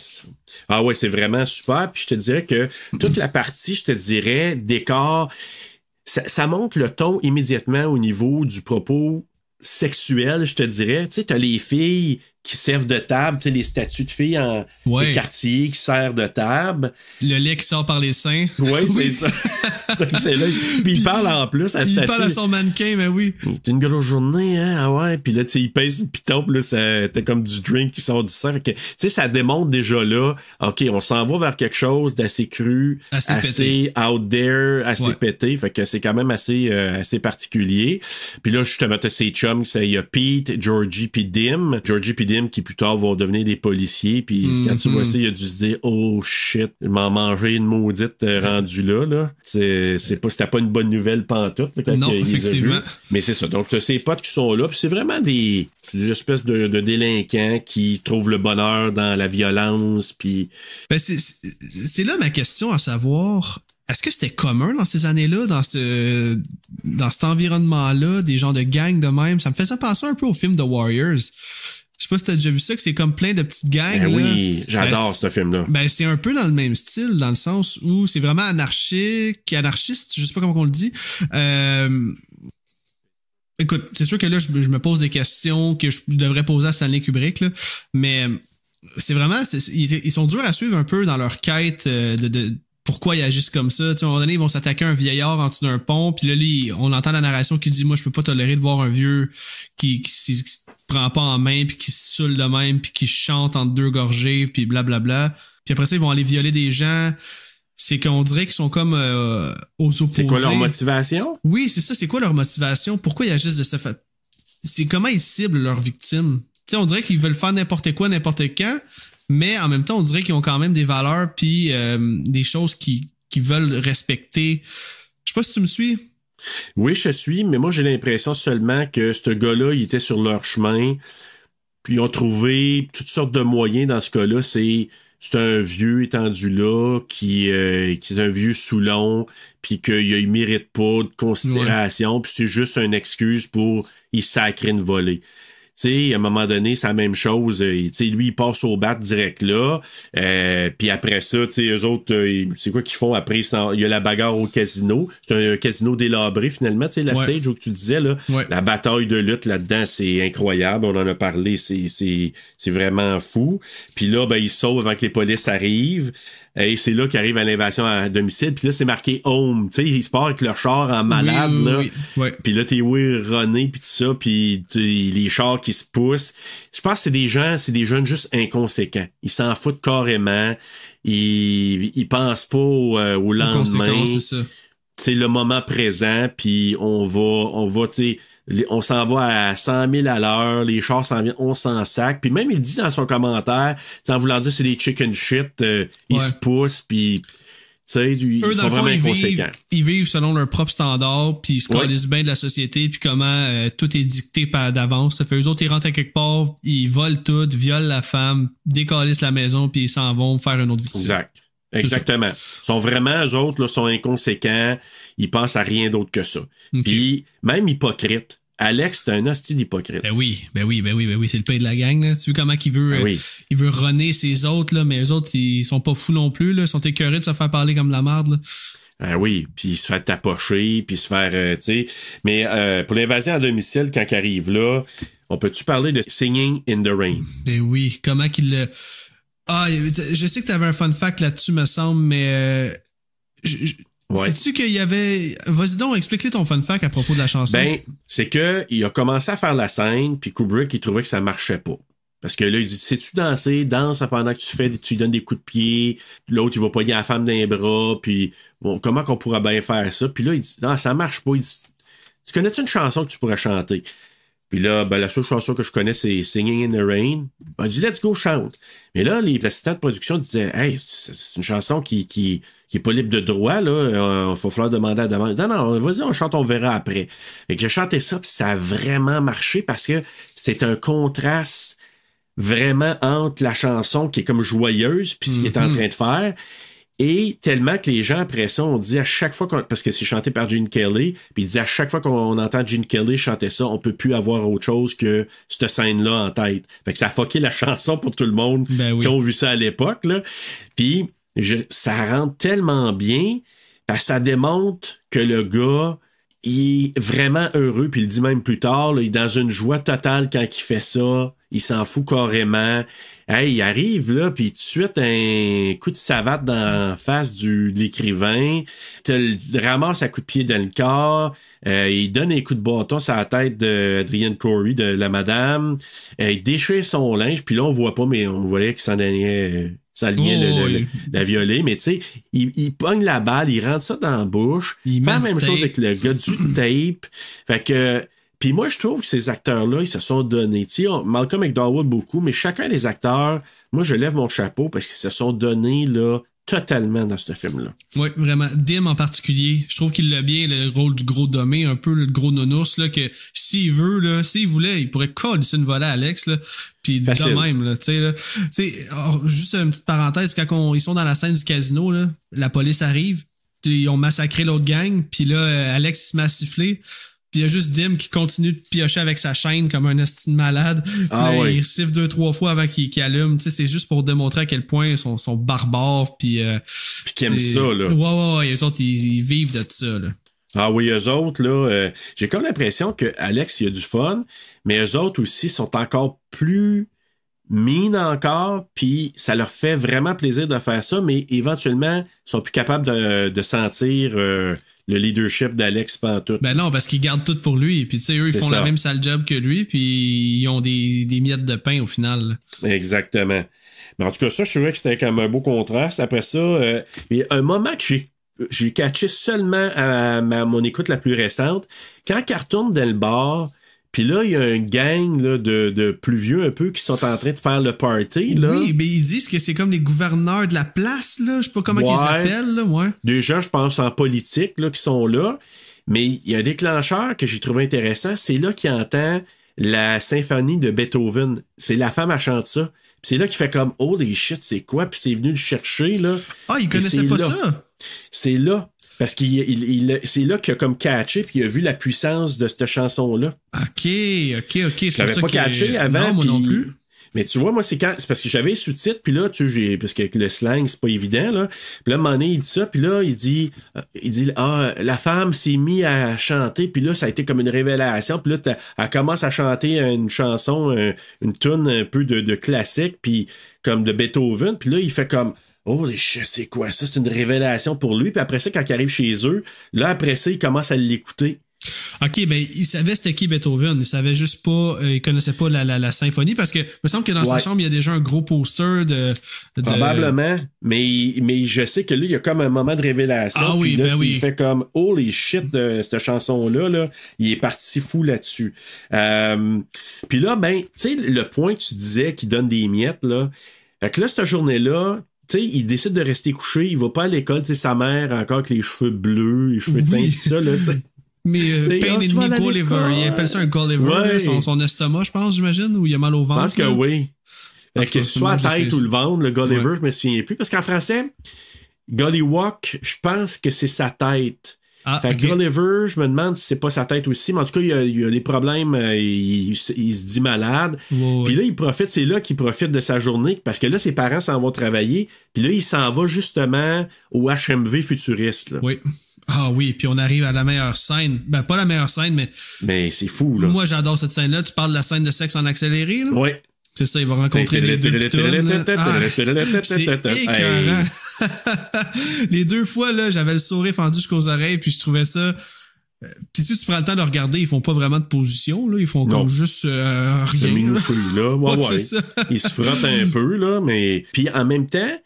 Speaker 4: Ah ouais, c'est vraiment super. Puis je te dirais que toute la partie, je te dirais, décor, ça monte le ton immédiatement au niveau du propos sexuel, je te dirais. Tu sais, t'as les filles qui servent de table, tu sais, les statues de filles en quartier qui servent de table.
Speaker 5: Le lait qui sort par les seins.
Speaker 4: Ouais, c'est ça. C'est là. Puis il parle en plus à statue.
Speaker 5: Il parle à son mannequin, mais oui.
Speaker 4: C'est une grosse journée, hein? Ah ouais. Puis là, tu sais, il pèse une piton, puis là, t'as comme du drink qui sort du sang. Fait que, tu sais, ça démontre déjà là, OK, on s'en va vers quelque chose d'assez cru, assez out there, assez pété. Fait que c'est quand même assez particulier. Puis là, justement, t'as ces chums, il y a Pete, Georgie puis Dim. Georgie puis Dim qui plus tard vont devenir des policiers. Puis quand tu vois ça, il a dû se dire, oh shit, il m'a mangé une maudite rendue là. C'était pas une bonne nouvelle pantoute.
Speaker 5: Non, effectivement.
Speaker 4: Mais c'est ça. Donc, t'as ces potes qui sont là. Puis c'est vraiment des espèces de délinquants qui trouvent le bonheur dans la violence. Puis...
Speaker 5: Ben, c'est là ma question à savoir... Est-ce que c'était commun dans ces années-là, dans cet environnement-là, des genres de gangs de même? Ça me faisait penser un peu au film The Warriors. Je sais pas si t'as déjà vu ça, que c'est comme plein de petites gangs.
Speaker 4: Ben oui, j'adore ce film-là.
Speaker 5: Ben, c'est un peu dans le même style, dans le sens où c'est vraiment anarchiste, je sais pas comment on le dit. Écoute, c'est sûr que là, je me pose des questions que je devrais poser à Stanley Kubrick, là, mais c'est vraiment, ils sont durs à suivre un peu dans leur quête de pourquoi ils agissent comme ça. Tu sais, à un moment donné, ils vont s'attaquer à un vieillard en dessous d'un pont, puis là, on entend la narration qui dit « Moi, je peux pas tolérer de voir un vieux qui se prend pas en main, puis qui se saoule de même, puis qui chante entre deux gorgées, puis blablabla. » Puis après ça, ils vont aller violer des gens. C'est qu'on dirait qu'ils sont comme aux opposés.
Speaker 4: C'est quoi leur motivation?
Speaker 5: Oui, c'est ça. C'est quoi leur motivation? Pourquoi ils agissent de cette façon? C'est comment ils ciblent leurs victimes. Tu sais, on dirait qu'ils veulent faire n'importe quoi, n'importe quand, mais en même temps, on dirait qu'ils ont quand même des valeurs puis des choses qu'ils veulent respecter. Je sais pas si tu me suis.
Speaker 4: Oui, je suis, mais moi, j'ai l'impression seulement que ce gars-là, il était sur leur chemin, puis ils ont trouvé toutes sortes de moyens dans ce cas-là. C'est un vieux étendu là qui est un vieux Soulon, puis qu'il mérite pas de considération, puis c'est juste une excuse pour y sacrer une volée. Tu sais, à un moment donné, c'est la même chose. Tu sais, lui, il passe au bat direct là. Puis après ça, tu sais, eux autres, c'est quoi qu'ils font après? Il y a la bagarre au casino. C'est un casino délabré, finalement. Tu sais, la stage où tu disais, là. Ouais. La bataille de lutte là-dedans, c'est incroyable. On en a parlé. C'est vraiment fou. Puis là, ben, ils sauvent avant que les polices arrivent. Et c'est là qu'arrive à l'invasion à domicile. Puis là, c'est marqué home. Tu sais, ils se partent avec leur char en malade, là. Ouais. Puis là, t'es René, puis tout ça. Puis les chars qui se poussent. Je pense que c'est des jeunes juste inconséquents. Ils s'en foutent carrément. Ils pensent pas au lendemain. C'est ça. C'est le moment présent, puis on va, tu sais, On s'en va à 100 000 à l'heure, les chars s'en viennent, on s'en sac. Puis même, il dit dans son commentaire, en voulant dire c'est des chicken shit, ils se poussent, puis... Tu sais, ils sont vraiment inconséquents.
Speaker 5: Ils vivent selon leurs propres standards, puis ils se connaissent bien de la société, puis comment tout est dicté d'avance. Ça fait eux autres, ils rentrent à quelque part, ils volent tout, violent la femme, décalissent la maison, puis ils s'en vont faire une autre victime.
Speaker 4: Exactement. Ils sont vraiment, eux autres, là, sont inconséquents. Ils pensent à rien d'autre que ça. Okay. Puis, même hypocrite. Alex, c'est un hostie d'hypocrite.
Speaker 5: Ben oui, c'est le pays de la gang, là. Tu vois comment il veut, il veut runner ses autres, là, mais eux autres, ils sont pas fous non plus, là. Ils sont écœurés de se faire parler comme de la merde, là.
Speaker 4: Ah oui, puis se faire tapocher, puis se faire, tu sais. Mais pour l'invasion à domicile, quand il arrive là, on peut-tu parler de Singing in the Rain?
Speaker 5: Ben oui, comment qu'il le... Ah, je sais que t'avais un fun fact là-dessus, me semble, mais... Sais-tu qu'il y avait... Vas-y donc, explique-les ton fun fact à propos de la chanson.
Speaker 4: Ben, c'est que il a commencé à faire la scène, puis Kubrick, il trouvait que ça marchait pas. Parce que là, il dit, sais-tu danser? Danse pendant que tu lui donnes des coups de pied. L'autre, il va pogner la femme dans les bras, puis bon, comment qu'on pourrait bien faire ça? Puis là, il dit, non, ça marche pas. Il dit, tu connais-tu une chanson que tu pourrais chanter? Puis là, ben, la seule chanson que je connais, c'est Singing in the Rain. Ben, il dit, let's go, chante. Mais là, les assistants de production disaient, hey, c'est une chanson qui est pas libre de droit, là. Faut falloir demander à demander. Non, vas-y, on chante, on verra après. Fait que j'ai chanté ça, puis ça a vraiment marché parce que c'est un contraste vraiment entre la chanson qui est comme joyeuse, puis ce qu'il est en train de faire. Et tellement que les gens, après ça, on dit à chaque fois parce que c'est chanté par Gene Kelly, puis il dit à chaque fois qu'on entend Gene Kelly chanter ça, on peut plus avoir autre chose que cette scène-là en tête. Fait que ça a fucké la chanson pour tout le monde qui ont vu ça à l'époque, là. Puis, ça rentre tellement bien, parce que ça démontre que le gars, il est vraiment heureux, puis il le dit même plus tard, là, il est dans une joie totale quand il fait ça. Il s'en fout carrément. Hey, il arrive, là, puis tout de suite, un coup de savate dans la face de l'écrivain. Il ramasse à coup de pied dans le corps. Il donne un coup de bâton sur la tête d'Adrienne Corey, de la madame. Il déchire son linge, puis là, on voit pas, mais on voyait qu'il s'en allait... la violer, mais tu sais, il pogne la balle, il rentre ça dans la bouche. Il fait la même chose avec le gars du tape. Fait que... Puis moi, je trouve que ces acteurs-là, ils se sont donnés. Tu sais, Malcolm McDowell beaucoup, mais chacun des acteurs, moi, je lève mon chapeau parce qu'ils se sont donnés là totalement dans ce film-là.
Speaker 5: Oui, vraiment. Dim en particulier, je trouve qu'il l'a bien, le rôle du gros dommé, un peu le gros nounours, là, que s'il veut, là, s'il voulait, il pourrait coller une volée à Alex, là. Puis de même, là, tu sais, là. Tu sais, juste une petite parenthèse, quand ils sont dans la scène du casino, là, la police arrive, ils ont massacré l'autre gang, puis là, Alex se met à siffler. Puis il y a juste Dim qui continue de piocher avec sa chaîne comme un esti de malade. Il siffle 2-3 fois avant qu'il allume. Tu sais, c'est juste pour démontrer à quel point ils sont barbares. Puis
Speaker 4: qu'ils aiment ça, là.
Speaker 5: Ouais. Eux autres, ils vivent de ça, là.
Speaker 4: Ah oui, eux autres, là, j'ai comme l'impression que Alex, il a du fun, mais eux autres aussi sont encore plus mine encore, puis ça leur fait vraiment plaisir de faire ça, mais éventuellement, ils sont plus capables de sentir le leadership d'Alex pantoute.
Speaker 5: Ben non, parce qu'ils gardent tout pour lui, puis tu sais, eux, ils font la même sale job que lui, puis ils ont des miettes de pain au final. Là.
Speaker 4: Exactement. Mais en tout cas, ça, je trouvais que c'était comme un beau contraste. Après ça, il y a un moment que j'ai catché seulement à mon écoute la plus récente, quand elle retourne dans le bar. Puis là, il y a une gang là, de plus vieux un peu qui sont en train de faire le party. Là.
Speaker 5: Oui, mais ils disent que c'est comme les gouverneurs de la place, là. Je sais pas comment ils s'appellent, là, ouais.
Speaker 4: Des gens, je pense, en politique, là, qui sont là. Mais il y a un déclencheur que j'ai trouvé intéressant. C'est là qu'il entend la symphonie de Beethoven. C'est la femme à chanter ça. Puis c'est là qu'il fait comme, oh, les shit, c'est quoi? Puis c'est venu le chercher, là.
Speaker 5: Ah, il connaissait pas ça?
Speaker 4: C'est là. Parce c'est là qu'il a comme catché puis il a vu la puissance de cette chanson-là.
Speaker 5: OK.
Speaker 4: Je l'avais pas catché avant.
Speaker 5: Non, moi non plus.
Speaker 4: Mais tu vois, moi, c'est parce que j'avais les sous-titres, puis là, tu sais, parce que le slang, c'est pas évident, là. Puis là, à un moment donné, il dit ça, puis là, il dit, la femme s'est mise à chanter, puis là, ça a été comme une révélation, puis là, elle commence à chanter une chanson, une tune un peu de classique, puis comme de Beethoven, puis là, il fait comme, oh, c'est quoi ça? C'est une révélation pour lui. Puis après ça, quand il arrive chez eux, là, après ça, il commence à l'écouter.
Speaker 5: OK, ben, il savait c'était qui Beethoven. Il savait juste pas, il connaissait pas la symphonie parce que, il me semble que dans sa chambre, il y a déjà un gros poster de...
Speaker 4: Probablement, mais je sais que là, il y a comme un moment de révélation.
Speaker 5: Ah oui,
Speaker 4: là,
Speaker 5: ben oui.
Speaker 4: Il fait comme, holy shit, cette chanson-là, là, il est parti fou là-dessus. Puis là, ben, tu sais, le point que tu disais qui donne des miettes, là, fait que là, cette journée-là, tu sais, il décide de rester couché, il va pas à l'école, tu sais, sa mère encore avec les cheveux bleus, les cheveux teints, tout ça, là, tu sais.
Speaker 5: Mais pain and me Gulliver, il appelle ça un Gulliver, son estomac, je pense, j'imagine, ou il a mal au ventre.
Speaker 4: Je pense que oui. Fait que soit la tête ou le ventre, le Gulliver, je me souviens plus, parce qu'en français, Gollywog, je pense que c'est sa tête. Fait que Gulliver, je me demande si c'est pas sa tête aussi, mais en tout cas, il y a des problèmes, il se dit malade. Puis là, il profite, c'est là qu'il profite de sa journée, parce que là, ses parents s'en vont travailler, puis là, il s'en va justement au HMV futuriste. Là.
Speaker 5: Oui. Ah oui, puis on arrive à la meilleure scène. Ben, pas la meilleure scène, mais...
Speaker 4: Mais c'est fou, là.
Speaker 5: Moi, j'adore cette scène-là. Tu parles de la scène de sexe en accéléré, là?
Speaker 4: Oui.
Speaker 5: C'est ça, il va rencontrer les deux pitounes. C'est écœurant. Les deux fois, là, j'avais le sourire fendu jusqu'aux oreilles, puis je trouvais ça... Puis si tu prends le temps de regarder, ils font pas vraiment de position, là. Ils font comme juste rien.
Speaker 4: Là. Ouais.
Speaker 5: C'est ça.
Speaker 4: Ils se frottent un peu, là, mais... Puis en même temps...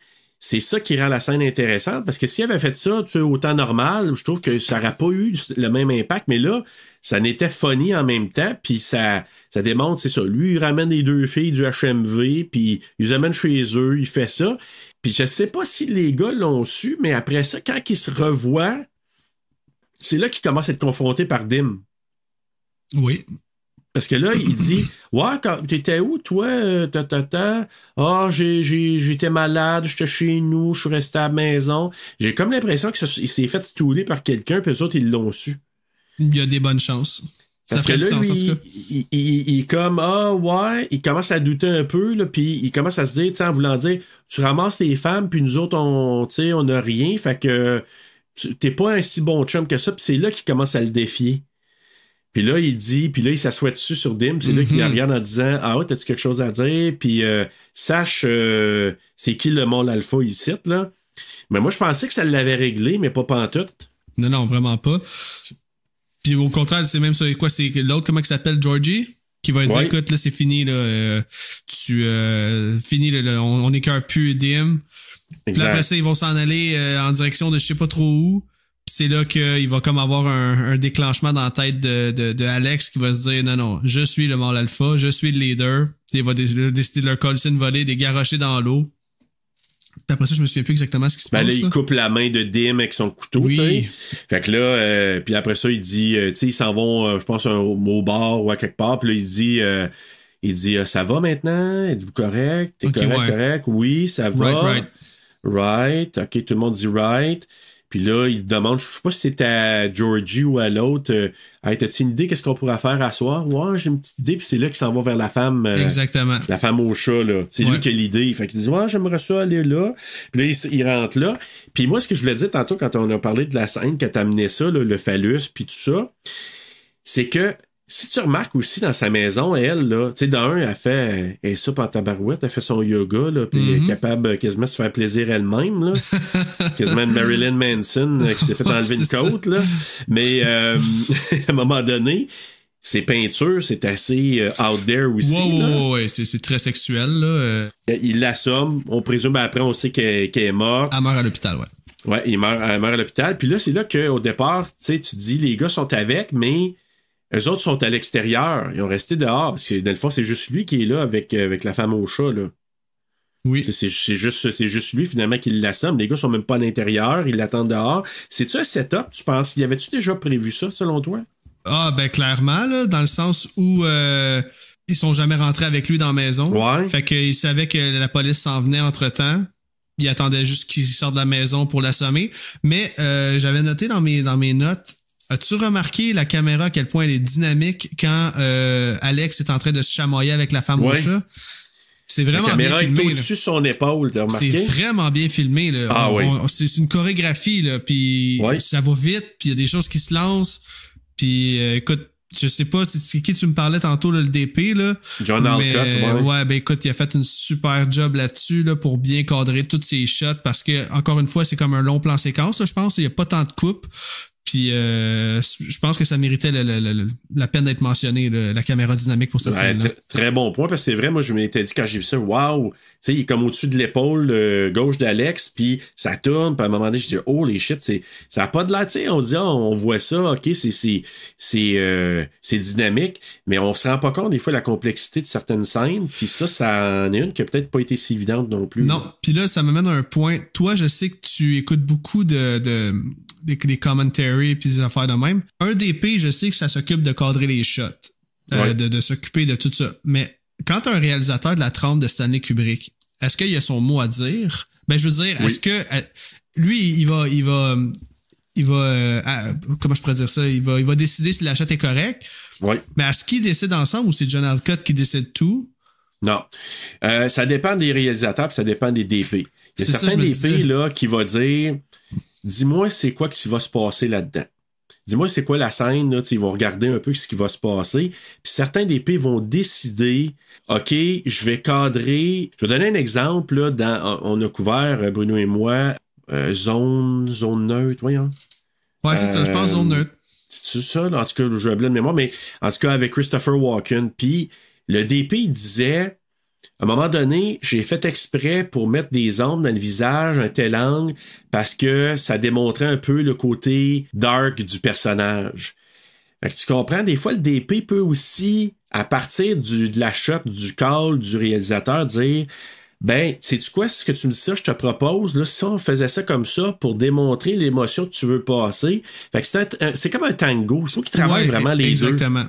Speaker 4: C'est ça qui rend la scène intéressante, parce que s'il avait fait ça, tu sais, au temps normal, je trouve que ça n'aurait pas eu le même impact, mais là, ça n'était funny en même temps, puis ça démontre, c'est ça. Lui, il ramène les deux filles du HMV, puis il les amène chez eux, il fait ça. Puis je sais pas si les gars l'ont su, mais après ça, quand ils se revoient, c'est là qu'ils commencent à être confrontés par Dim.
Speaker 5: Oui.
Speaker 4: Parce que là, il dit, ouais, t'étais où, toi? J'étais malade, j'étais chez nous, je suis resté à la maison. J'ai comme l'impression qu'il s'est fait stouler par quelqu'un, puis eux autres, ils l'ont su.
Speaker 5: Il y a des bonnes chances.
Speaker 4: Parce que là, lui, il est comme, il commence à douter un peu, là, puis il commence à se dire, tu sais, en voulant dire, tu ramasses les femmes, puis nous autres, on n'a rien, fait que t'es pas un si bon chum que ça, puis c'est là qu'il commence à le défier. Puis là, il s'assoit dessus sur Dim, c'est là qu'il la regarde en disant, t'as-tu quelque chose à dire? Puis sache, c'est qui le mâle alpha ici, là? Mais moi, je pensais que ça l'avait réglé, mais pas pantoute.
Speaker 5: Non, vraiment pas. Puis au contraire, c'est même ça, quoi, c'est l'autre, comment il s'appelle, Georgie? Qui va dire, écoute, là, c'est fini, là, fini, là, on n'écœure plus Dim. Puis là, après ça, ils vont s'en aller en direction de je sais pas trop où. Puis c'est là qu'il va comme avoir un déclenchement dans la tête de Alex qui va se dire non, je suis le mâle alpha, je suis le leader. Puis il va décider de leur coller une volée, de les garrocher dans l'eau. Puis après ça, je me souviens plus exactement ce qui se passe.
Speaker 4: Là, il coupe la main de Dim avec son couteau, tu sais. Fait que là, puis après ça, il dit, tu sais, ils s'en vont, je pense, au bar ou à quelque part. Puis là, il dit, ça va maintenant? Êtes-vous correct? T'es correct? Oui, ça va. Right. OK, tout le monde dit right. Puis là, il demande, je sais pas si c'est à Georgie ou à l'autre, t'as-tu une idée qu'est-ce qu'on pourrait faire à soir? Ouais, j'ai une petite idée, puis c'est là qu'il s'en va vers la femme.
Speaker 5: Exactement.
Speaker 4: La femme au chat, là. C'est lui qui a l'idée. Fait qu'il dit, j'aimerais ça aller là. Puis là, il rentre là. Puis moi, ce que je voulais dire tantôt quand on a parlé de la scène qui a amené ça, là, le phallus, puis tout ça, c'est que si tu remarques aussi dans sa maison, elle, là, tu sais, d'un, elle fait ça par tabarouette, elle fait son yoga, là, puis elle est capable quasiment de se faire plaisir elle-même, là. Quasiment Marilyn Manson qui s'est fait enlever une côte, là. Mais à un moment donné, ses peintures, c'est assez out there aussi.
Speaker 5: Ouais, c'est très sexuel, là.
Speaker 4: Il l'assomme, on présume, après, on sait qu'elle est morte.
Speaker 5: Elle meurt à l'hôpital, ouais.
Speaker 4: Ouais, elle meurt à l'hôpital. Puis là, c'est là qu'au départ, tu sais, tu dis, les gars sont avec, mais eux autres sont à l'extérieur. Ils ont resté dehors. Parce que, dans le fond, c'est juste lui qui est là avec la femme au chat, là.
Speaker 5: Oui.
Speaker 4: C'est juste lui, finalement, qui l'assomme. Les gars sont même pas à l'intérieur. Ils l'attendent dehors. C'est-tu un setup, tu penses? Y avait-tu déjà prévu ça, selon toi?
Speaker 5: Ah, ben, clairement, là, dans le sens où, ils sont jamais rentrés avec lui dans la maison.
Speaker 4: Ouais.
Speaker 5: Fait qu'ils savaient que la police s'en venait entre-temps. Ils attendaient juste qu'il sorte de la maison pour l'assommer. Mais, j'avais noté dans mes notes, as-tu remarqué la caméra à quel point elle est dynamique quand Alex est en train de se chamoyer avec la femme au chat? C'est vraiment bien filmé. La caméra est
Speaker 4: au-dessus de son épaule, t'as remarqué?
Speaker 5: C'est vraiment bien filmé, là.
Speaker 4: Ah oui.
Speaker 5: C'est une chorégraphie, là, puis ça va vite, puis il y a des choses qui se lancent. Puis écoute, je sais pas, c'est qui tu me parlais tantôt, là, le DP, là.
Speaker 4: John Alcott,
Speaker 5: ouais, ben écoute, il a fait une super job là-dessus, là, pour bien cadrer toutes ses shots, parce que, encore une fois, c'est comme un long plan séquence, là, je pense. Il y a pas tant de coupes. Puis je pense que ça méritait la peine d'être mentionné, la caméra dynamique pour cette scène-là.
Speaker 4: Très bon point, parce que c'est vrai, moi je m'étais dit quand j'ai vu ça, waouh, tu sais, il est comme au-dessus de l'épaule gauche d'Alex, puis ça tourne, puis à un moment donné, je dis, oh les shit, ça a pas de l'air, tu sais, on dit, on voit ça, ok, c'est dynamique, mais on se rend pas compte des fois la complexité de certaines scènes, puis ça en est une qui a peut-être pas été si évidente non plus.
Speaker 5: Non, puis là, ça m'amène à un point. Toi, je sais que tu écoutes beaucoup des commentaries puis des affaires de même. Un DP, je sais que ça s'occupe de cadrer les shots, de s'occuper de tout ça. Mais quand un réalisateur de la trempe de Stanley Kubrick, est-ce qu'il a son mot à dire? Ben, je veux dire, est-ce que lui, il va comment je pourrais dire ça? Il va décider si la shot est correcte.
Speaker 4: Oui.
Speaker 5: Mais est-ce qu'ils décident ensemble ou c'est John Alcott qui décide tout?
Speaker 4: Non. Ça dépend des réalisateurs puis ça dépend des DP. Il y a certains DP là, qui vont dire, dis-moi c'est quoi qui va se passer là-dedans. Dis-moi c'est quoi la scène, là, ils vont regarder un peu ce qui va se passer. Puis certains DP vont décider, OK, je vais cadrer. Je vais donner un exemple, là, on a couvert, Bruno et moi, zone neutre, voyons.
Speaker 5: Ouais, c'est ça, je pense zone neutre.
Speaker 4: C'est ça, là? En tout cas, je vais de mémoire, mais en tout cas avec Christopher Walken. Puis le DP, il disait, à un moment donné, j'ai fait exprès pour mettre des ombres dans le visage, un tel angle, parce que ça démontrait un peu le côté dark du personnage. Fait que tu comprends, des fois, le DP peut aussi, à partir de la shot, du call du réalisateur, dire, ben, sais-tu quoi, ce que tu me dis ça, je te propose, là, si on faisait ça comme ça pour démontrer l'émotion que tu veux passer. Fait que c'est comme un tango, c'est moi qui travaille vraiment les deux.
Speaker 5: Exactement.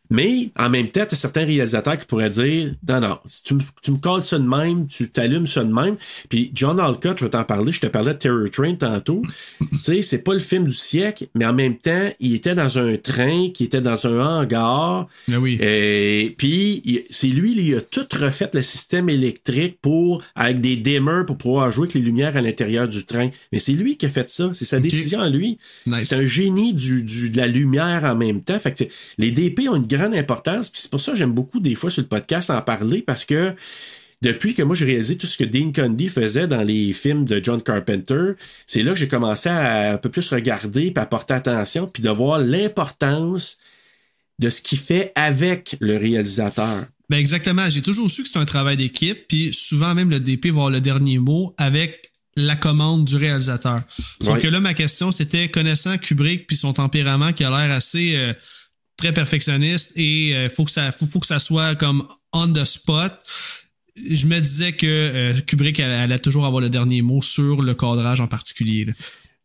Speaker 4: Mais, en même temps, t'as certains réalisateurs qui pourraient dire, non, si tu me colles ça de même, tu t'allumes ça de même. Puis John Alcott, je vais t'en parler, je te parlais de Terror Train tantôt. Tu sais, c'est pas le film du siècle, mais en même temps, il était dans un train, qui était dans un hangar.
Speaker 5: Ah oui.
Speaker 4: Puis, c'est lui, il a tout refait le système électrique avec des dimmers pour pouvoir jouer avec les lumières à l'intérieur du train. Mais c'est lui qui a fait ça. C'est sa décision à lui.
Speaker 5: Nice.
Speaker 4: C'est un génie de la lumière en même temps. Fait que les DP ont une grande importance, puis c'est pour ça que j'aime beaucoup des fois sur le podcast en parler, parce que depuis que moi j'ai réalisé tout ce que Dean Cundey faisait dans les films de John Carpenter, c'est là que j'ai commencé à un peu plus regarder, puis à porter attention, puis de voir l'importance de ce qu'il fait avec le réalisateur.
Speaker 5: Ben exactement, j'ai toujours su que c'est un travail d'équipe, puis souvent même le DP va avoir le dernier mot avec la commande du réalisateur. Sauf que là, ma question, c'était, connaissant Kubrick puis son tempérament qui a l'air assez très perfectionniste et faut que ça soit comme on the spot. Je me disais que Kubrick allait toujours avoir le dernier mot sur le cadrage en particulier. Là.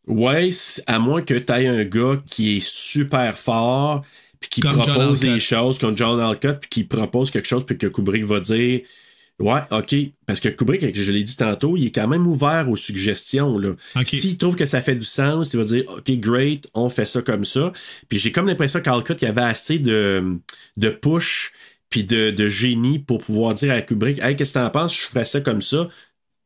Speaker 4: Ouais, à moins que tu aies un gars qui est super fort puis qui propose des choses comme John Alcott puis qui propose quelque chose puis que Kubrick va dire ouais, OK. Parce que Kubrick, je l'ai dit tantôt, il est quand même ouvert aux suggestions, là.
Speaker 5: Okay.
Speaker 4: S'il trouve que ça fait du sens, il va dire, OK, great, on fait ça comme ça. Puis j'ai comme l'impression qu'Alcott, il y avait assez de push puis de génie pour pouvoir dire à Kubrick, hey, qu'est-ce que t'en penses? Je ferais ça comme ça.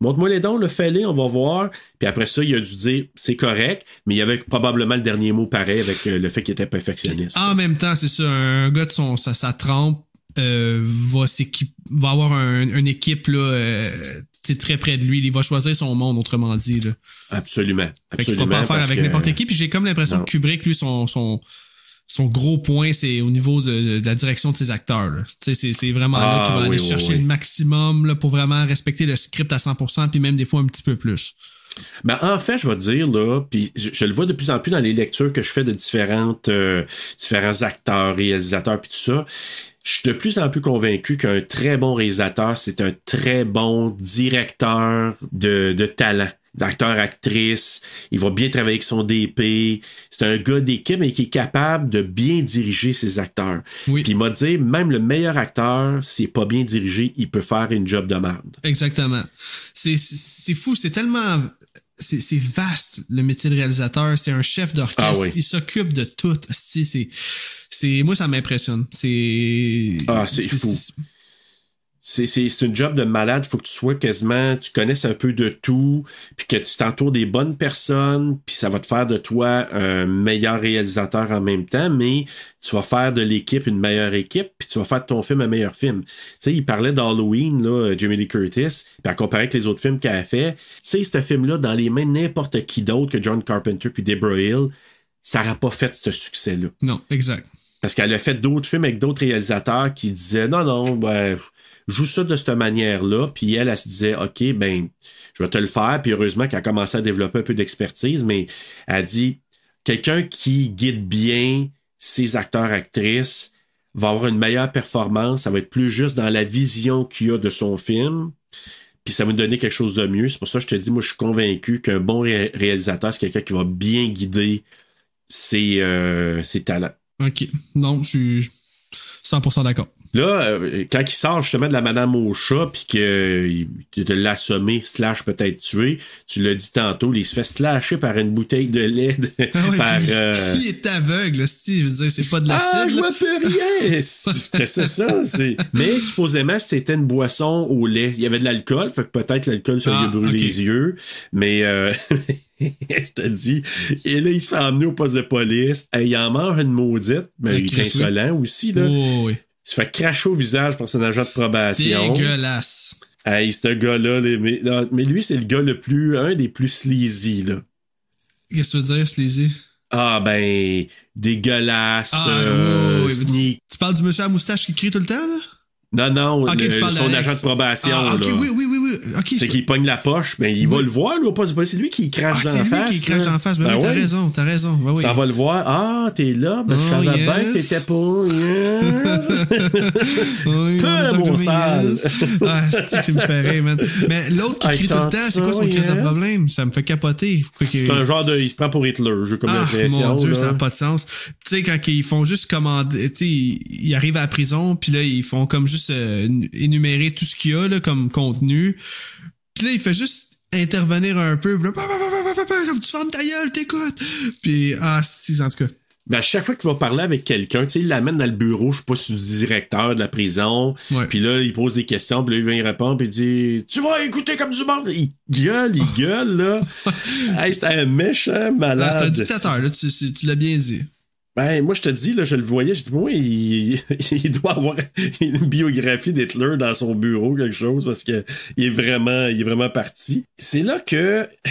Speaker 4: Montre-moi les dons, fais-les, on va voir. Puis après ça, il a dû dire, c'est correct, mais il y avait probablement le dernier mot pareil avec le fait qu'il était perfectionniste.
Speaker 5: En même temps, c'est ça, un gars de sa trempe, va avoir une équipe là, très près de lui. Il va choisir son monde, autrement dit. Là.
Speaker 4: Absolument.
Speaker 5: Fait qu'il faut pas faire avec n'importe qui. Puis j'ai comme l'impression que Kubrick, lui, son gros point, c'est au niveau de la direction de ses acteurs. C'est vraiment là qu'il va aller chercher le maximum là, pour vraiment respecter le script à 100%, puis même des fois un petit peu plus.
Speaker 4: Ben, en fait, je vais te dire, là, puis je le vois de plus en plus dans les lectures que je fais de différents acteurs, réalisateurs, puis tout ça. Je suis de plus en plus convaincu qu'un très bon réalisateur, c'est un très bon directeur de talent. D'acteur-actrice, il va bien travailler avec son DP, c'est un gars d'équipe mais qui est capable de bien diriger ses acteurs.
Speaker 5: Oui.
Speaker 4: Puis il m'a dit, même le meilleur acteur, s'il est pas bien dirigé, il peut faire une job de merde.
Speaker 5: Exactement. C'est fou, c'est tellement... C'est vaste, le métier de réalisateur. C'est un chef d'orchestre. Ah oui. Il s'occupe de tout. Moi, ça m'impressionne. C'est
Speaker 4: fou. C'est une job de malade. Faut que tu sois tu connaisses un peu de tout, puis que tu t'entoures des bonnes personnes, puis ça va te faire de toi un meilleur réalisateur en même temps, mais tu vas faire de l'équipe une meilleure équipe, puis tu vas faire de ton film un meilleur film. Tu sais, il parlait d'Halloween, là, Jamie Lee Curtis, puis à comparer avec les autres films qu'elle a fait, tu sais, ce film-là, dans les mains de n'importe qui d'autre que John Carpenter puis Deborah Hill, ça n'aurait pas fait ce succès-là.
Speaker 5: Non, exact.
Speaker 4: Parce qu'elle a fait d'autres films avec d'autres réalisateurs qui disaient non, ben, joue ça de cette manière-là. Puis elle se disait, OK, ben, je vais te le faire. Puis heureusement qu'elle a commencé à développer un peu d'expertise, mais elle dit, quelqu'un qui guide bien ses acteurs-actrices va avoir une meilleure performance. Ça va être plus juste dans la vision qu'il a de son film. Puis ça va nous donner quelque chose de mieux. C'est pour ça que je te dis, moi, je suis convaincu qu'un bon réalisateur, c'est quelqu'un qui va bien guider ses talents.
Speaker 5: OK. Non, je suis 100% d'accord.
Speaker 4: Là, quand il sort justement de la Madame au chat, puis qu'il l'a assommé, / peut-être tué, tu l'as dit tantôt, il se fait slasher par une bouteille de lait.
Speaker 5: Il est aveugle, je veux dire, c'est pas de l'acide.
Speaker 4: Ah, je vois plus rien! C'est ça. Mais supposément, c'était une boisson au lait. Il y avait de l'alcool, fait que peut-être l'alcool ça lui a brûlé les yeux. Mais je te dis, et là, il se fait emmener au poste de police. Il en mange une maudite. Mais il est insolent aussi, là.
Speaker 5: Oh, oui.
Speaker 4: Il se fait cracher au visage par son agent de probation.
Speaker 5: Dégueulasse.
Speaker 4: Hey, ce gars-là, mais lui, c'est le gars un des plus sleazy, là.
Speaker 5: Qu'est-ce que tu veux dire, sleazy?
Speaker 4: Ah, ben, dégueulasse,
Speaker 5: oui.
Speaker 4: sneak.
Speaker 5: Tu parles du monsieur à moustache qui crie tout le temps, là?
Speaker 4: Non,
Speaker 5: okay,
Speaker 4: son agent de probation.
Speaker 5: OK,
Speaker 4: là.
Speaker 5: oui. Okay,
Speaker 4: c'est qu'il pogne la poche, mais il va le voir, là, pas. C'est lui qui crache dans la face.
Speaker 5: C'est lui qui crache dans la face. Ben oui, t'as raison. Ben oui.
Speaker 4: Ça va le voir. Ah, t'es là. Ben, je savais bien que t'étais pas. Peu, mon sale.
Speaker 5: Ah, c'est que ça me fait rire, man. Mais l'autre qui crie tout le temps, c'est quoi son crise de problème? Ça me fait capoter.
Speaker 4: C'est un genre de. Il se prend pour Hitler, j'ai comme l'impression.
Speaker 5: Mon Dieu,
Speaker 4: là.
Speaker 5: ça n'a pas de sens. Tu sais, quand ils font juste commander, tu sais, ils arrivent à la prison, puis là, ils font comme juste énumérer tout ce qu'il y a, là, comme contenu. Puis là, il fait juste intervenir un peu. Comme tu fermes ta gueule, t'écoutes. Puis, si, en tout cas.
Speaker 4: Ben, à chaque fois qu'il va parler avec quelqu'un, tu sais, il l'amène dans le bureau, je sais pas, si du directeur de la prison. Ouais. Puis là, il pose des questions, puis là, il vient y répondre, puis il dit, tu vas écouter comme du monde. Il gueule, là. Hey, c'était un méchant malade.
Speaker 5: C'est un dictateur, là, tu l'as bien dit.
Speaker 4: Ben, moi, je te dis, là, je le voyais, je dis, moi, il doit avoir une biographie d'Hitler dans son bureau, quelque chose, parce que il est vraiment parti. C'est là que, tu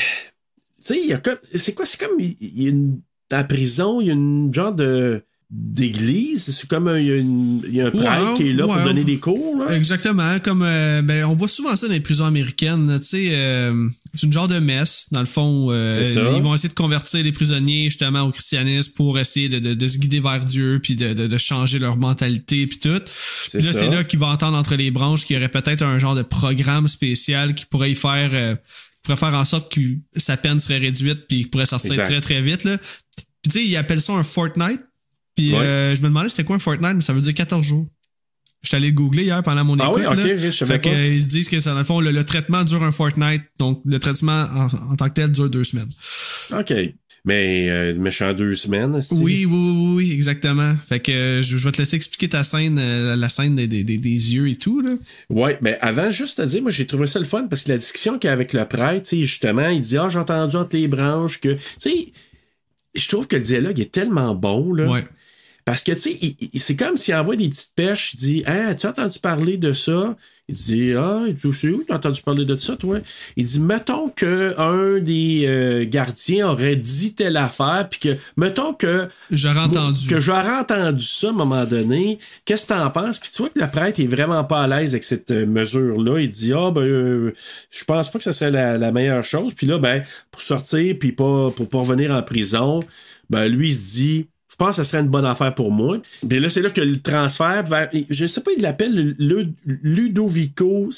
Speaker 4: sais, il y a comme, c'est comme, il y a une, dans la prison, il y a une genre d'église, c'est comme il y a un prêtre qui est là pour donner des cours, là.
Speaker 5: Exactement, comme on voit souvent ça dans les prisons américaines, tu sais, c'est une genre de messe dans le fond. Ils vont essayer de convertir les prisonniers justement au christianisme pour essayer de se guider vers Dieu puis de changer leur mentalité puis tout. Puis là, c'est là qu'ils vont entendre entre les branches qu'il y aurait peut-être un genre de programme spécial qui pourrait y faire en sorte que sa peine serait réduite puis qu'il pourrait sortir très très vite là. Puis tu sais, ils appellent ça un Fortnite. Puis je me demandais c'était quoi un Fortnite, mais ça veut dire 14 jours. J'étais allé le googler hier pendant mon écoute.
Speaker 4: Ah oui, ok, je savais pas.
Speaker 5: Ils se disent que ça, dans le fond, le traitement dure un Fortnite. Donc, le traitement en tant que tel dure 2 semaines.
Speaker 4: OK. Mais méchant 2 semaines. Aussi.
Speaker 5: Oui, exactement. Fait que je vais te laisser expliquer ta scène, la scène des yeux et tout, là.
Speaker 4: Ouais, mais avant, juste à dire, moi, j'ai trouvé ça le fun parce que la discussion qu'il y a avec le prêtre, tu sais, justement, il dit, j'ai entendu entre les branches que, tu sais, je trouve que le dialogue est tellement bon, là.
Speaker 5: Ouais.
Speaker 4: Parce que, tu sais, c'est comme s'il envoie des petites perches, il dit, hey, tu as entendu parler de ça? Il dit, c'est où tu as entendu parler de ça, toi? Il dit, mettons que un des gardiens aurait dit telle affaire, puis que, mettons que...
Speaker 5: J'aurais
Speaker 4: entendu ça à un moment donné. Qu'est-ce que t'en penses? Puis tu vois que le prêtre est vraiment pas à l'aise avec cette mesure-là. Il dit, je pense pas que ça serait la meilleure chose. Puis là, pour sortir, puis pour pas revenir en prison, lui, il se dit... Je pense que ce serait une bonne affaire pour moi. Puis là, c'est là que le transfert vers... Je sais pas, il l'appelle le Ludovico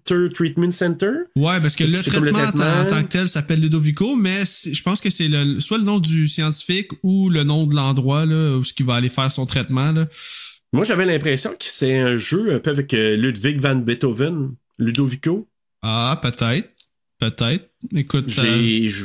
Speaker 4: Treatment Center. Ouais,
Speaker 5: parce que le traitement en tant que tel s'appelle Ludovico, mais je pense que c'est soit le nom du scientifique ou le nom de l'endroit là, où il va aller faire son traitement. Là.
Speaker 4: Moi, j'avais l'impression que c'est un jeu un peu avec Ludwig van Beethoven. Ludovico.
Speaker 5: Ah, peut-être. Écoute,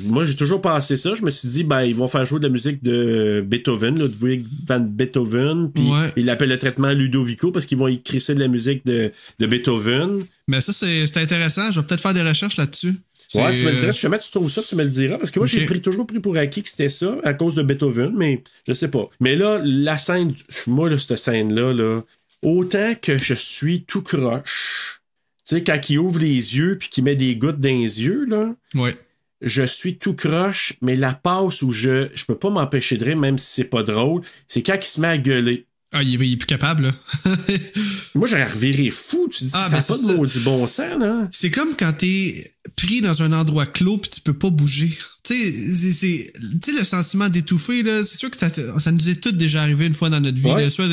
Speaker 4: moi, j'ai toujours pensé ça. Je me suis dit, ils vont faire jouer de la musique de Beethoven, Ludwig van Beethoven, puis ils l'appellent le traitement Ludovico parce qu'ils vont y crisser de la musique de Beethoven.
Speaker 5: Mais ça, c'est intéressant. Je vais peut-être faire des recherches là-dessus.
Speaker 4: Ouais, tu me le diras. Si jamais tu trouves ça, tu me le diras. Parce que moi, j'ai toujours pris pour acquis que c'était ça à cause de Beethoven, mais je sais pas. Mais là, la scène, moi, là, cette scène-là, autant que je suis tout croche. Tu sais, quand il ouvre les yeux puis qu'il met des gouttes dans les yeux, là.
Speaker 5: Ouais.
Speaker 4: je suis tout croche, mais la passe où je peux pas m'empêcher de rire, même si c'est pas drôle, c'est quand il se met à gueuler.
Speaker 5: Ah, il est plus capable, là.
Speaker 4: Moi, j'aurais reviré fou. Tu dis, ça n'a pas de maudit bon sens, là.
Speaker 5: C'est comme quand t'es pris dans un endroit clos pis tu peux pas bouger. Tu sais, le sentiment d'étouffer, là, c'est sûr que ça nous est tout déjà arrivé une fois dans notre vie, là, soit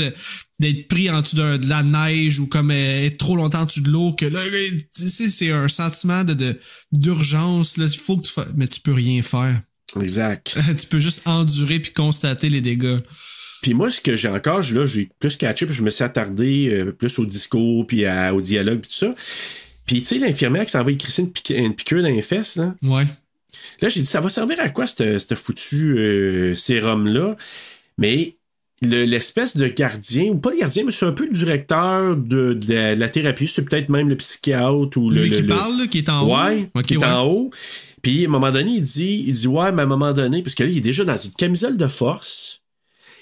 Speaker 5: d'être pris en dessous de la neige ou comme être trop longtemps en dessous de l'eau, que là, tu sais, c'est un sentiment d'urgence, là, il faut que mais tu peux rien faire.
Speaker 4: Exact.
Speaker 5: Tu peux juste endurer puis constater les dégâts.
Speaker 4: Puis moi, ce que j'ai encore, là, j'ai plus catché, puis je me suis attardé plus au discours, puis au dialogue, puis tout ça. Puis tu sais, l'infirmière qui s'en va écrire une piqûre dans les fesses, là.
Speaker 5: Ouais.
Speaker 4: Là, j'ai dit, ça va servir à quoi, ce foutu sérum-là? Mais l'espèce de gardien, ou pas le gardien, mais c'est un peu le directeur de la thérapie, c'est peut-être même le psychiatre ou
Speaker 5: Lui qui parle, là, qui est en haut.
Speaker 4: Ouais, qui est en haut. Puis à un moment donné, il dit, ouais, mais à un moment donné, parce que là, il est déjà dans une camisole de force.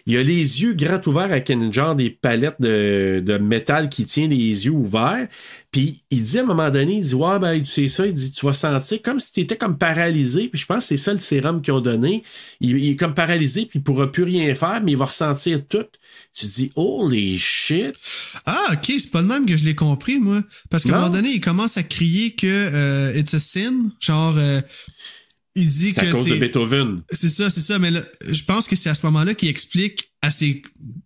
Speaker 4: Il a les yeux grands ouverts avec une genre des palettes de métal qui tient les yeux ouverts. Puis il dit à un moment donné, il dit, ouais, ben, tu sais ça, il dit, tu vas sentir comme si t'étais comme paralysé. Puis je pense que c'est ça le sérum qu'ils ont donné. Il est comme paralysé, puis il pourra plus rien faire, mais il va ressentir tout. Tu dis, holy shit.
Speaker 5: Ah, ok, c'est pas le même que je l'ai compris, moi. Parce qu'à un moment donné, il commence à crier que it's a sin. Genre, il dit
Speaker 4: c'est
Speaker 5: que
Speaker 4: à cause de Beethoven.
Speaker 5: C'est ça. Mais là, je pense que c'est à ce moment-là qu'il explique à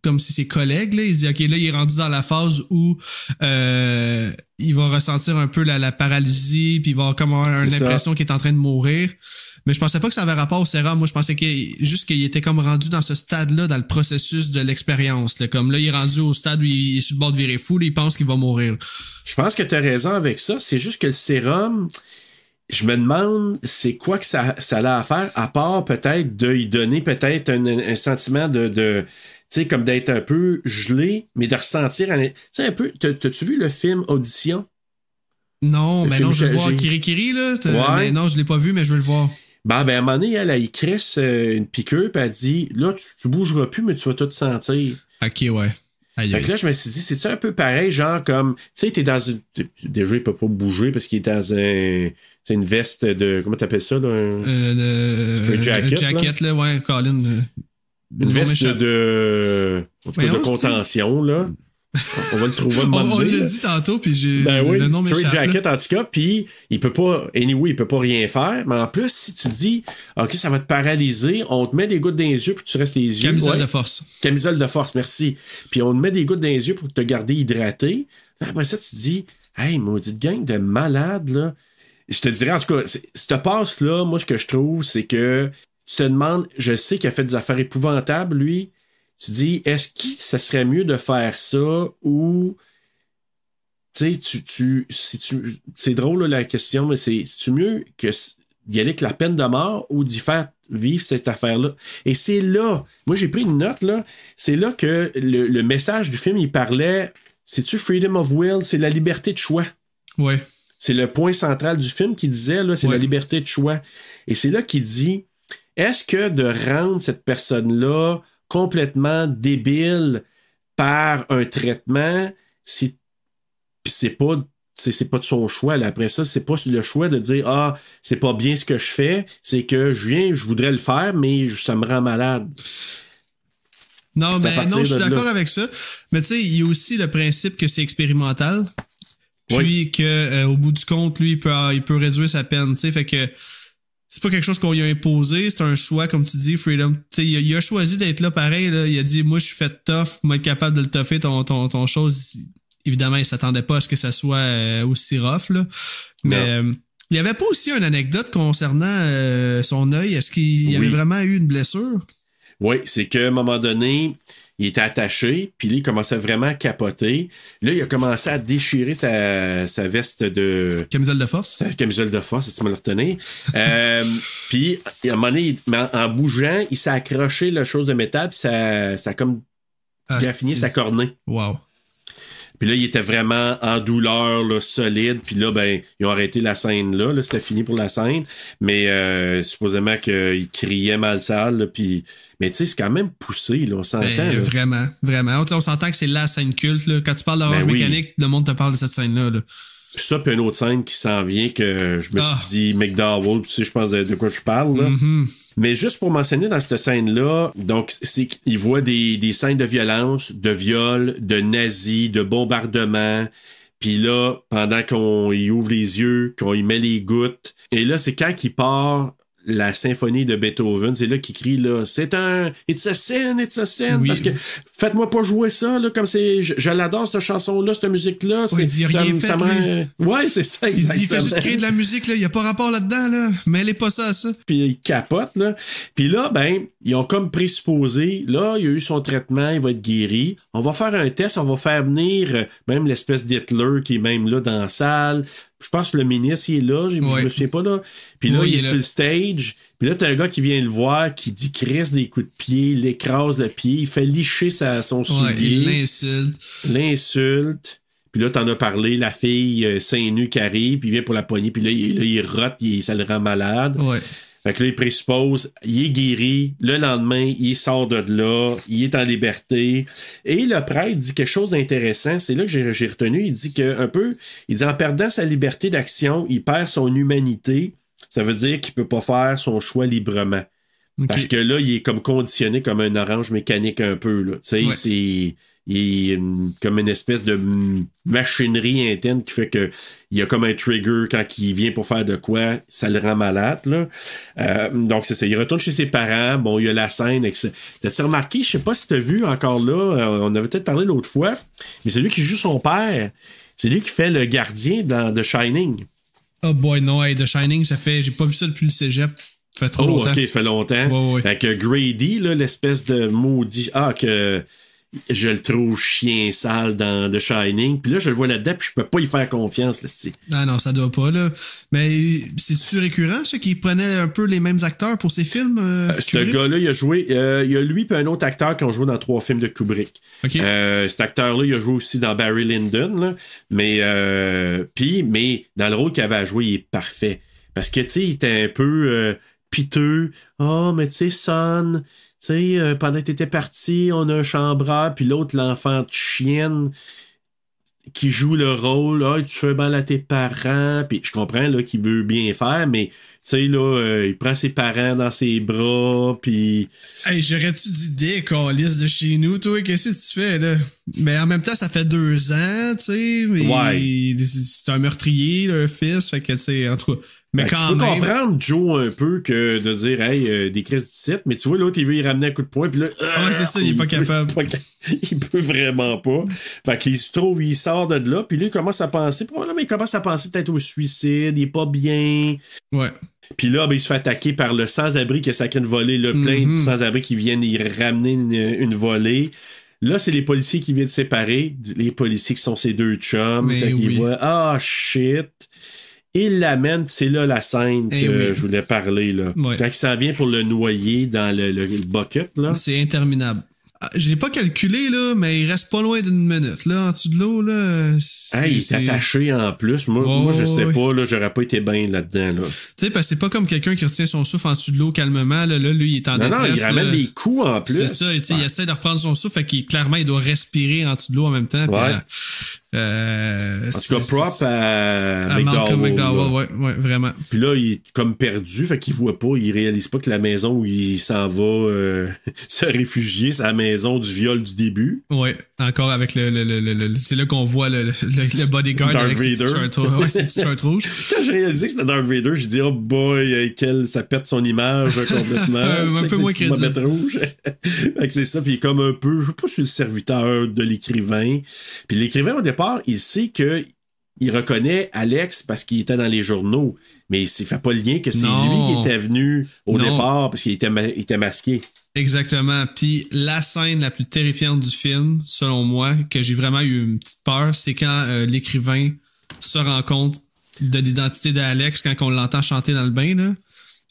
Speaker 5: comme si ses collègues, là, il dit, ok, là, il est rendu dans la phase où il va ressentir un peu la paralysie, puis il va avoir une impression qu'il est en train de mourir. Mais je pensais pas que ça avait rapport au sérum. Moi, je pensais juste qu'il était comme rendu dans ce stade-là, dans le processus de l'expérience. Là. Comme là, il est rendu au stade où il est sur le bord de virer fou, là, il pense qu'il va mourir.
Speaker 4: Je pense que tu as raison avec ça. C'est juste que le sérum, je me demande c'est quoi que ça a à faire, à part peut-être de lui donner peut-être un sentiment de tu sais, comme d'être un peu gelé, mais de ressentir tu sais, un peu. T'as-tu vu le film Audition?
Speaker 5: Non, mais non, je veux le voir. Kirikiri, là.
Speaker 4: Ouais.
Speaker 5: Mais non, je l'ai pas vu, mais je veux le voir.
Speaker 4: Ben, à un moment donné, elle crisse une piqûre, puis elle dit, là, tu bougeras plus, mais tu vas tout sentir.
Speaker 5: Ok, ouais. Aïe,
Speaker 4: fait que là, je me suis dit, c'est-tu un peu pareil, genre comme, tu sais, t'es dans une... Déjà, il peut pas bouger parce qu'il est dans une veste de... Comment t'appelles ça, là?
Speaker 5: Un jacket, là, ouais, Colin.
Speaker 4: Une veste de contention, là. On va le trouver un moment donné.
Speaker 5: On l'a dit tantôt, puis j'ai
Speaker 4: le nom
Speaker 5: m'échappe.
Speaker 4: Straight jacket, en tout cas, puis il peut pas rien faire, mais en plus, si tu dis, OK, ça va te paralyser, on te met des gouttes dans les yeux, puis tu restes les yeux.
Speaker 5: Camisole de force.
Speaker 4: Camisole de force, merci. Puis on te met des gouttes dans les yeux pour te garder hydraté. Là, après ça, tu te dis, hey, maudite gang de malades, là. Je te dirais, en tout cas, cette passe-là, moi, ce que je trouve, c'est que tu te demandes, je sais qu'il a fait des affaires épouvantables, lui. Tu dis, est-ce que ça serait mieux de faire ça ou, tu sais, c'est drôle là, la question, mais c'est-tu mieux d'y aller avec la peine de mort ou d'y faire vivre cette affaire-là? Et c'est là, moi j'ai pris une note, là, c'est là que le message du film, il parlait, c'est-tu freedom of will, c'est la liberté de choix.
Speaker 5: Ouais.
Speaker 4: C'est le point central du film qui disait, là, c'est la liberté de choix. Et c'est là qu'il dit, est-ce que de rendre cette personne-là complètement débile par un traitement, c'est pas de son choix. Là. Après ça, c'est pas le choix de dire, ah, c'est pas bien ce que je fais, c'est que je voudrais le faire, mais ça me rend malade.
Speaker 5: Non, mais non, je suis d'accord avec ça. Mais tu sais, il y a aussi le principe que c'est expérimental. Puis que au bout du compte, lui, il peut réduire sa peine. Tu sais, fait que c'est pas quelque chose qu'on lui a imposé, c'est un choix, comme tu dis, freedom. Tu sais, il a choisi d'être là pareil, là. Il a dit, moi, je suis fait tough, moi, être capable de le tougher, ton chose. Évidemment, il s'attendait pas à ce que ça soit aussi rough, là. Mais il y avait pas aussi une anecdote concernant son œil. Est-ce qu'il avait vraiment eu une blessure? Oui,
Speaker 4: c'est qu'à un moment donné, il était attaché, puis là, il commençait vraiment à capoter. Là, il a commencé à déchirer sa veste de...
Speaker 5: Camisole de force?
Speaker 4: Sa camisole de force, c'est ce que je me le retenais. Puis, à un moment donné, en bougeant, il s'est accroché la chose de métal, puis ça a comme graffiné sa cornée.
Speaker 5: Wow.
Speaker 4: Puis là, il était vraiment en douleur, là, solide. Puis là, ben, ils ont arrêté la scène là. Là, c'était fini pour la scène. Mais supposément qu'il criait mal sale. Là, puis... Mais tu sais, c'est quand même poussé, là, on s'entend. Là.
Speaker 5: Vraiment, vraiment. On s'entend que c'est la scène culte. Là. Quand tu parles d'Orange Mécanique, le monde te parle de cette scène-là. Là.
Speaker 4: Puis ça, puis une autre scène qui s'en vient que je me suis dit McDowell, tu sais, je pense de quoi je parle, là. Mais juste pour mentionner dans cette scène-là, donc, c'est qu'il voit des scènes de violence, de viol, de nazis, de bombardements. Puis là, pendant qu'on y ouvre les yeux, qu'on y met les gouttes, et là, c'est quand il part la symphonie de Beethoven, c'est là qu'il crie, là, it's a sin,
Speaker 5: oui.
Speaker 4: parce que faites-moi pas jouer ça, là, comme c'est, je l'adore, cette chanson-là, cette musique-là.
Speaker 5: Il dit rien fait,
Speaker 4: ouais, c'est ça, exactement.
Speaker 5: Il dit, il fait juste créer de la musique, là, il y a pas rapport là-dedans, là, mêlez pas ça à ça.
Speaker 4: Puis il capote, là. Puis là, ben, ils ont comme présupposé, là, il a eu son traitement, il va être guéri. On va faire un test, on va faire venir même l'espèce d'Hitler qui est même là dans la salle. Je pense que le ministre, il est là, je me souviens pas, là. Puis là, il est sur le stage. Puis là, t'as un gars qui vient le voir, qui dit crisse des coups de pied, l'écrase le pied, il fait licher son soulier.
Speaker 5: Il
Speaker 4: l'insulte. Puis là, t'en as parlé, la fille seins nus qui arrive, puis il vient pour la poignée, puis là, il rote, ça le rend malade.
Speaker 5: Ouais.
Speaker 4: Fait que là, il présuppose, il est guéri, le lendemain, il sort de là, il est en liberté. Et le prêtre dit quelque chose d'intéressant, c'est là que j'ai retenu, il dit en perdant sa liberté d'action, il perd son humanité. Ça veut dire qu'il peut pas faire son choix librement. Okay. Parce que là, il est comme conditionné comme un orange mécanique un peu, là. Tu sais, il est comme une espèce de machinerie interne qui fait que il y a comme un trigger quand il vient pour faire de quoi, ça le rend malade, là. Donc, c'est ça. Il retourne chez ses parents. Bon, il y a la scène. T'as-tu remarqué, je sais pas si t'as vu encore là, on avait peut-être parlé l'autre fois, mais c'est lui qui joue son père. C'est lui qui fait le gardien dans The Shining.
Speaker 5: Oh boy, non, hey, The Shining, j'ai pas vu ça depuis le cégep. Ça fait trop longtemps.
Speaker 4: OK, ça fait longtemps.
Speaker 5: Ouais.
Speaker 4: Fait que Grady, là, l'espèce de maudit... que je le trouve chien sale dans The Shining. Puis là, je le vois là-dedans, puis je peux pas y faire confiance, là, c'est.
Speaker 5: Ah non, ça doit pas, là. Mais c'est-tu récurrent, ça, qu'il prenait un peu les mêmes acteurs pour ses films?
Speaker 4: Ce gars-là, il a joué... il y a lui puis un autre acteur qui ont joué dans 3 films de Kubrick.
Speaker 5: Okay.
Speaker 4: Cet acteur-là, il a joué aussi dans Barry Lyndon, là. Mais dans le rôle qu'il avait à jouer, il est parfait. Parce que, tu sais, il était un peu piteux. « mais tu sais, son... » Tu sais, pendant que t'étais parti, on a un chambreur, puis l'autre, l'enfant de chienne qui joue le rôle. « tu fais mal à tes parents. » Puis je comprends là qu'il veut bien faire, mais tu sais, là, il prend ses parents dans ses bras, puis...
Speaker 5: Hey, j'aurais-tu dit des câlisses de chez nous, toi? Qu'est-ce que tu fais, là? Mais en même temps, ça fait 2 ans, tu sais, mais c'est un meurtrier, le fils, fait que, tu sais, en tout cas... Mais quand
Speaker 4: tu peux
Speaker 5: même...
Speaker 4: comprendre Joe un peu que de dire hey des crises d'ici, mais tu vois l'autre il veut y ramener un coup de poing puis là
Speaker 5: c'est ça, il est pas capable.
Speaker 4: Il peut vraiment pas. Fait qu'il se trouve, il sort de là puis lui il commence à penser probablement il commence à penser peut-être au suicide, il est pas bien.
Speaker 5: Ouais.
Speaker 4: Puis là, il se fait attaquer par le sans-abri qui a sacré une volée, là, plein de sans-abri qui viennent y ramener une volée. Là, c'est les policiers qui viennent séparer, les policiers qui sont ses 2 chums, ils voient shit. Il l'amène, c'est là la scène que je voulais parler, là. Ouais. Quand il s'en vient pour le noyer dans le bucket, là.
Speaker 5: C'est interminable. Je l'ai pas calculé, là, mais il reste pas loin d'1 minute, là, en dessous de l'eau, là.
Speaker 4: Il est attaché en plus. Moi, je sais pas, là, j'aurais pas été bien là-dedans, là.
Speaker 5: Tu sais, parce que c'est pas comme quelqu'un qui retient son souffle en dessous de l'eau calmement, là, lui, il est en détresse.
Speaker 4: Non, il ramène des coups en plus.
Speaker 5: C'est ça, tu sais, il essaie de reprendre son souffle, fait qu'il, clairement, il doit respirer en dessous de l'eau en même temps.
Speaker 4: Ouais.
Speaker 5: Puis,
Speaker 4: en tout cas, propre à
Speaker 5: Malcolm McDowell, ouais, vraiment.
Speaker 4: Puis là, il est comme perdu, fait qu'il voit pas, il réalise pas que la maison où il s'en va se réfugier, c'est la maison du viol du début. Ouais,
Speaker 5: encore avec c'est là qu'on voit le bodyguard
Speaker 4: Darth
Speaker 5: avec
Speaker 4: Vader.
Speaker 5: Ses petits shorts rouges.
Speaker 4: Quand j'ai réalisé que c'était Darth Vader, j'ai dit, oh boy, ça pète son image complètement.
Speaker 5: un peu moins crédible.
Speaker 4: Rouge. Fait que c'est ça, puis il est comme un peu, je sais pas si c'est le serviteur de l'écrivain. Puis l'écrivain, au départ, il sait que il reconnaît Alex parce qu'il était dans les journaux, mais il fait pas le lien que c'est lui qui était venu au départ parce qu'il était masqué.
Speaker 5: Exactement. Puis la scène la plus terrifiante du film, selon moi, que j'ai vraiment eu une petite peur, c'est quand l'écrivain se rend compte de l'identité d'Alex quand on l'entend chanter dans le bain, là.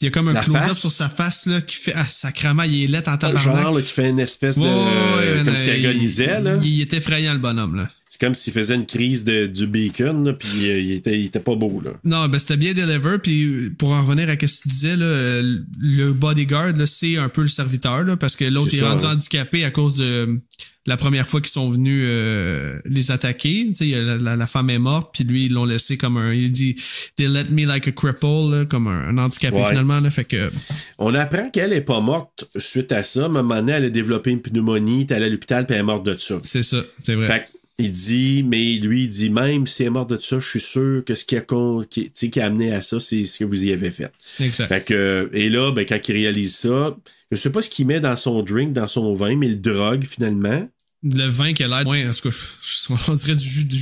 Speaker 5: Il y a comme un close-up sur sa face là qui fait sacrément, il est laid en tabarnak.
Speaker 4: Genre là, qui fait une espèce de comme s'il agonisait là.
Speaker 5: Il est effrayant le bonhomme là.
Speaker 4: C'est comme s'il faisait une crise du bacon, là, puis il était pas beau, là.
Speaker 5: Non, ben c'était bien deliver, puis pour en revenir à ce que tu disais, là, le bodyguard, là, c'est un peu le serviteur, là, parce que l'autre est rendu handicapé à cause de la première fois qu'ils sont venus les attaquer. Tu sais, la femme est morte, puis lui, ils l'ont laissé comme un... Il dit « They let me like a cripple », là, comme un handicapé, finalement, là, fait que...
Speaker 4: On apprend qu'elle est pas morte suite à ça, mais à un moment donné, elle a développé une pneumonie, elle est allée à l'hôpital, puis elle est morte de ça.
Speaker 5: C'est ça, c'est vrai.
Speaker 4: Fait il dit, même si elle est morte de ça, je suis sûr que ce qui a amené à ça, c'est ce que vous y avez fait.
Speaker 5: Exact.
Speaker 4: Fait que, et là, ben, quand il réalise ça, je sais pas ce qu'il met dans son drink, dans son vin, mais il drogue, finalement.
Speaker 5: Le vin qui a l'air, ouais, en tout cas, on dirait du jus de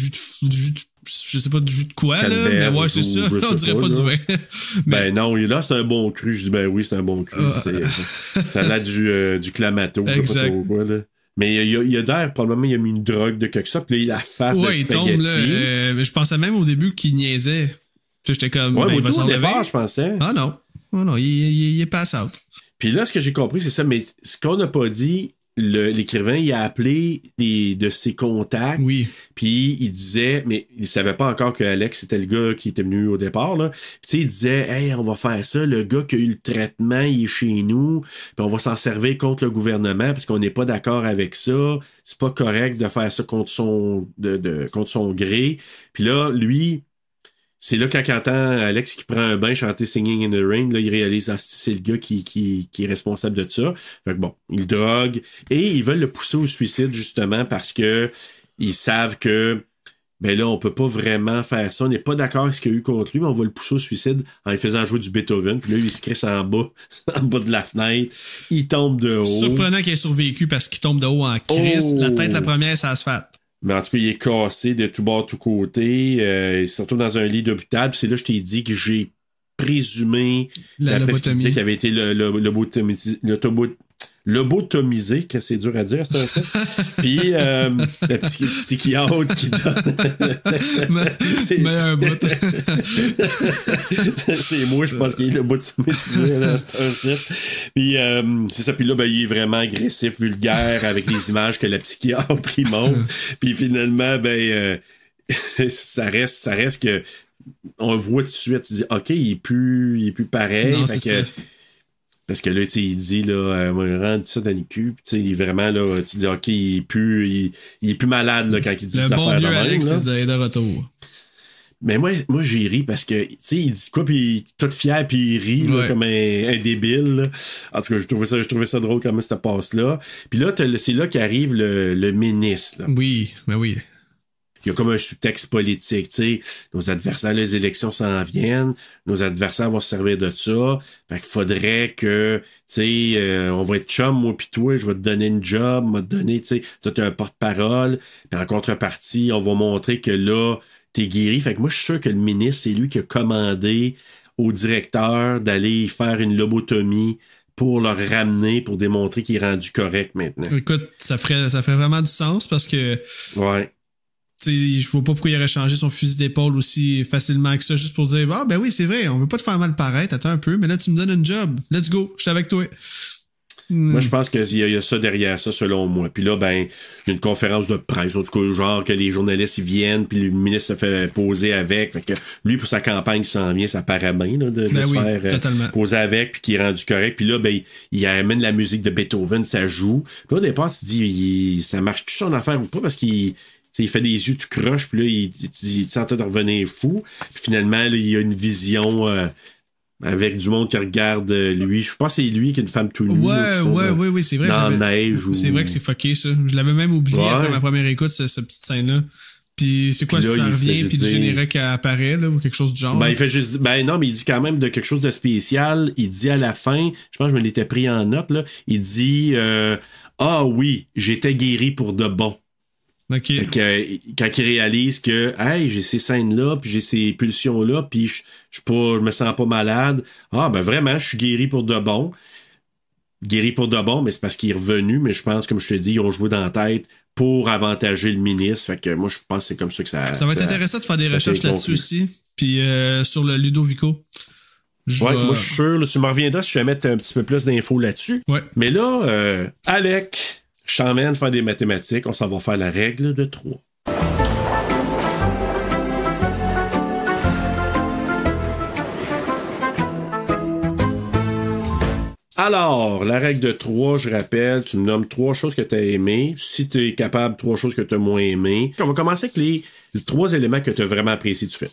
Speaker 5: je sais pas du jus de quoi,
Speaker 4: Calbert,
Speaker 5: là, mais ouais, c'est ça. On dirait pas du vin.
Speaker 4: Ben non, là, c'est un bon cru. Je dis, ben oui, c'est un bon cru. Ça a l'air du clamato, je sais pas trop quoi, là. Mais il y a d'air, probablement, il a mis une drogue de quelque sorte, puis là, il a la face de spaghetti.
Speaker 5: Il tombe, là. Je pensais même au début qu'il niaisait. J'étais comme...
Speaker 4: Ouais, au départ, je pensais.
Speaker 5: Ah non, il est pass out.
Speaker 4: Puis là, ce que j'ai compris, c'est ça, mais ce qu'on n'a pas dit, l'écrivain, il a appelé de ses contacts.
Speaker 5: Oui.
Speaker 4: Puis il disait, mais il savait pas encore que Alex c'était le gars qui était venu au départ, là. Puis tu sais, il disait, hey, on va faire ça, le gars qui a eu le traitement, il est chez nous, puis on va s'en servir contre le gouvernement parce qu'on n'est pas d'accord avec ça. C'est pas correct de faire ça contre son gré. Puis là, lui, c'est là quand il entend Alex qui prend un bain chanter Singing in the Rain, là, il réalise, c'est le gars qui est responsable de ça. Fait que bon, il drogue. Et ils veulent le pousser au suicide, justement, parce que ils savent que, ben là, on peut pas vraiment faire ça. On n'est pas d'accord avec ce qu'il y a eu contre lui, mais on va le pousser au suicide en lui faisant jouer du Beethoven. Puis là, il se crisse en bas de la fenêtre. Il tombe de haut.
Speaker 5: Surprenant qu'il ait survécu parce qu'il tombe de haut en crise. La tête, la première, ça se fait.
Speaker 4: Mais en tout cas, il est cassé de tout bord, tout côté. Il se retrouve dans un lit d'hôpital. Puis c'est là que je t'ai dit que j'ai présumé
Speaker 5: la lobotomie
Speaker 4: qui avait été lobotomisé, que c'est dur à dire, c'est un site. Puis le psychiatre qui donne...
Speaker 5: Mais un bout.
Speaker 4: C'est moi, je pense qu'il est lobotomisé, là, c'est un site. Puis c'est ça, puis là, ben, il est vraiment agressif, vulgaire, avec les images que la psychiatre, il montre. Puis finalement, ben, ça reste que on le voit tout de suite, tu dis, OK, il est plus pareil.
Speaker 5: Non,
Speaker 4: fait que, parce que là, tu sais, il dit, là, rendre ça dans le cul. Tu sais, il est vraiment, là, tu dis, OK, il est plus malade, là, quand il dit ça.
Speaker 5: Le bon vieux Alex,
Speaker 4: là.
Speaker 5: c'est de retour.
Speaker 4: Mais moi, j'ai ri parce que, tu sais, il dit quoi, puis tout fier, puis il rit, là, comme un débile, là. En tout cas, je trouvais ça drôle comment ça passe-là. Puis là, c'est là qu'arrive le ministre, là.
Speaker 5: Oui, ben oui.
Speaker 4: Il y a comme un sous-texte politique, tu sais. Nos adversaires, les élections s'en viennent. Nos adversaires vont se servir de ça. Fait qu'il faudrait que, tu sais, on va être chum, moi pis toi, je vais te donner une job, on va te donner, tu sais, toi t'es un porte-parole. Puis en contrepartie, on va montrer que là, t'es guéri. Fait que moi, je suis sûr que le ministre, c'est lui qui a commandé au directeur d'aller faire une lobotomie pour le ramener, pour démontrer qu'il est rendu correct maintenant.
Speaker 5: Écoute, ça ferait vraiment du sens parce que...
Speaker 4: Ouais.
Speaker 5: T'sais, je vois pas pourquoi il aurait changé son fusil d'épaule aussi facilement que ça, juste pour dire, ah ben oui, c'est vrai, on veut pas te faire mal paraître, attends un peu, mais là tu me donnes une job, let's go, je suis avec toi.
Speaker 4: Moi, je pense qu'il y a ça derrière ça, selon moi. Puis là, ben, il y a une conférence de presse, en tout cas, genre que les journalistes ils viennent, puis le ministre se fait poser avec. Fait que lui, pour sa campagne qui s'en vient, ça paraît bien là, de se faire poser avec, puis qu'il est rendu correct. Puis là, ben, il amène la musique de Beethoven, ça joue. Puis là, au départ, tu te dis, ça marche-tu son affaire ou pas? Parce qu'il fait des yeux tout croche, puis là, il sentait de revenir fou. Puis finalement, là, il y a une vision avec du monde qui regarde lui. Je pense que c'est lui qui a une femme tout nue.
Speaker 5: Oui, c'est vrai.
Speaker 4: Dans la neige.
Speaker 5: C'est vrai que c'est fucké, ça. Je l'avais même oublié après ma première écoute, cette petite scène-là. Puis c'est quoi, puis là, ça revient, puis le générique apparaît, là, ou quelque chose du genre?
Speaker 4: Ben, il fait juste... Ben non, mais il dit quand même de quelque chose de spécial. Il dit à la fin, je pense que je me l'étais pris en note, là, il dit ah oui, j'étais guéri pour de bon.
Speaker 5: OK.
Speaker 4: Quand il réalise que hey, j'ai ces scènes-là, puis j'ai ces pulsions-là, puis je me sens pas malade. Ah ben vraiment, je suis guéri pour de bon. Guéri pour de bon, mais c'est parce qu'il est revenu, mais je pense, comme je te dis, ils ont joué dans la tête pour avantager le ministre. Fait que moi, je pense que c'est comme ça que ça...
Speaker 5: Ça va être intéressant de faire des recherches là-dessus aussi. Puis sur le Ludovico.
Speaker 4: Moi, je suis sûr. Là, tu me reviendras si je vais mettre un petit peu plus d'infos là-dessus.
Speaker 5: Ouais.
Speaker 4: Mais là, Alec, je t'emmène faire des mathématiques. On s'en va faire la règle de 3. Alors, la règle de 3, je rappelle, tu me nommes 3 choses que tu as aimées. Si tu es capable, 3 choses que tu as moins aimées. On va commencer avec les 3 éléments que tu as vraiment appréciés du film.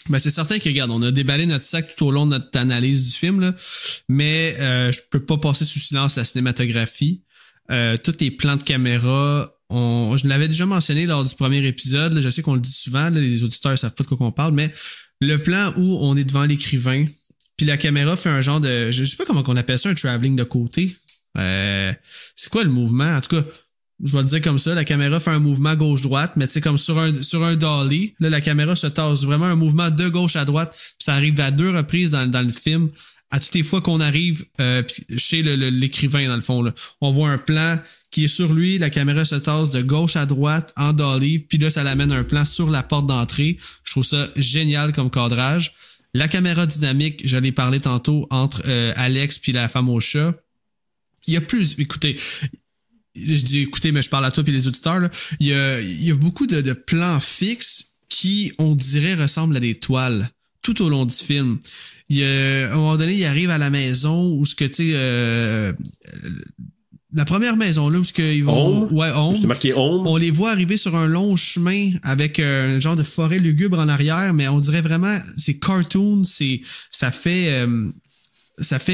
Speaker 5: Ben c'est certain que, regarde, on a déballé notre sac tout au long de notre analyse du film, là, mais je peux pas passer sous silence la cinématographie. Tous les plans de caméra, je l'avais déjà mentionné lors du premier épisode, là, je sais qu'on le dit souvent, là, les auditeurs savent pas de quoi qu'on parle, mais le plan où on est devant l'écrivain, puis la caméra fait un genre de... Je sais pas comment on appelle ça, un travelling de côté. C'est quoi le mouvement? En tout cas, je vais le dire comme ça, la caméra fait un mouvement gauche-droite, mais tu sais, comme sur un dolly, là, la caméra se tasse vraiment un mouvement de gauche à droite, puis ça arrive à 2 reprises dans le film, à toutes les fois qu'on arrive chez l'écrivain, dans le fond, là. On voit un plan qui est sur lui, la caméra se tasse de gauche à droite en dolly, puis là, ça l'amène un plan sur la porte d'entrée. Je trouve ça génial comme cadrage. La caméra dynamique, je l'ai parlé tantôt, entre Alex puis la femme au chat. Il y a plus... Écoutez, je dis écoutez, mais je parle à toi puis les auditeurs, là. Il y a beaucoup de plans fixes qui, on dirait, ressemblent à des toiles tout au long du film. À un moment donné, il arrive à la maison où ce que, tu sais... la première maison, là, où ce qu'ils vont...
Speaker 4: Home.
Speaker 5: Ouais, Home.
Speaker 4: C'était marqué Home.
Speaker 5: On les voit arriver sur un long chemin avec un genre de forêt lugubre en arrière, mais on dirait vraiment, c'est cartoon, ça fait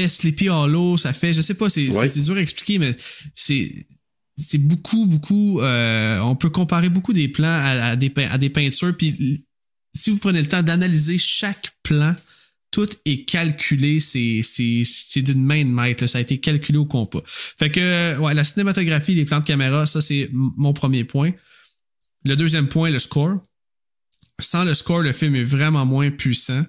Speaker 5: Sleepy Hollow, ça fait, je sais pas, c'est dur à expliquer, mais c'est beaucoup, on peut comparer beaucoup des plans à des peintures, puis si vous prenez le temps d'analyser chaque plan, tout est calculé, c'est d'une main de maître, là, ça a été calculé au compas. Fait que, ouais, la cinématographie, les plans de caméra, ça c'est mon premier point. Le deuxième point, le score. Sans le score, le film est vraiment moins puissant.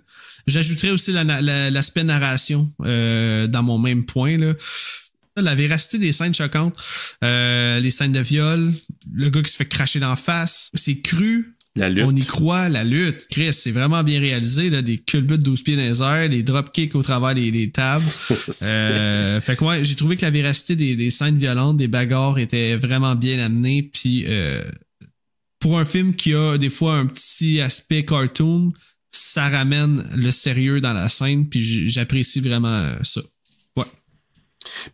Speaker 5: J'ajouterais aussi l'aspect narration dans mon même point, là. La véracité des scènes choquantes, les scènes de viol, le gars qui se fait cracher d'en face, c'est cru.
Speaker 4: La lutte.
Speaker 5: On y croit, la lutte. Chris, c'est vraiment bien réalisé, là, des culbutes 12 pieds dans les airs, des dropkicks au travers des tables. Fait que ouais, j'ai trouvé que la véracité des scènes violentes, des bagarres était vraiment bien amenée. Puis pour un film qui a des fois un petit aspect cartoon, ça ramène le sérieux dans la scène, puis j'apprécie vraiment ça. Ouais.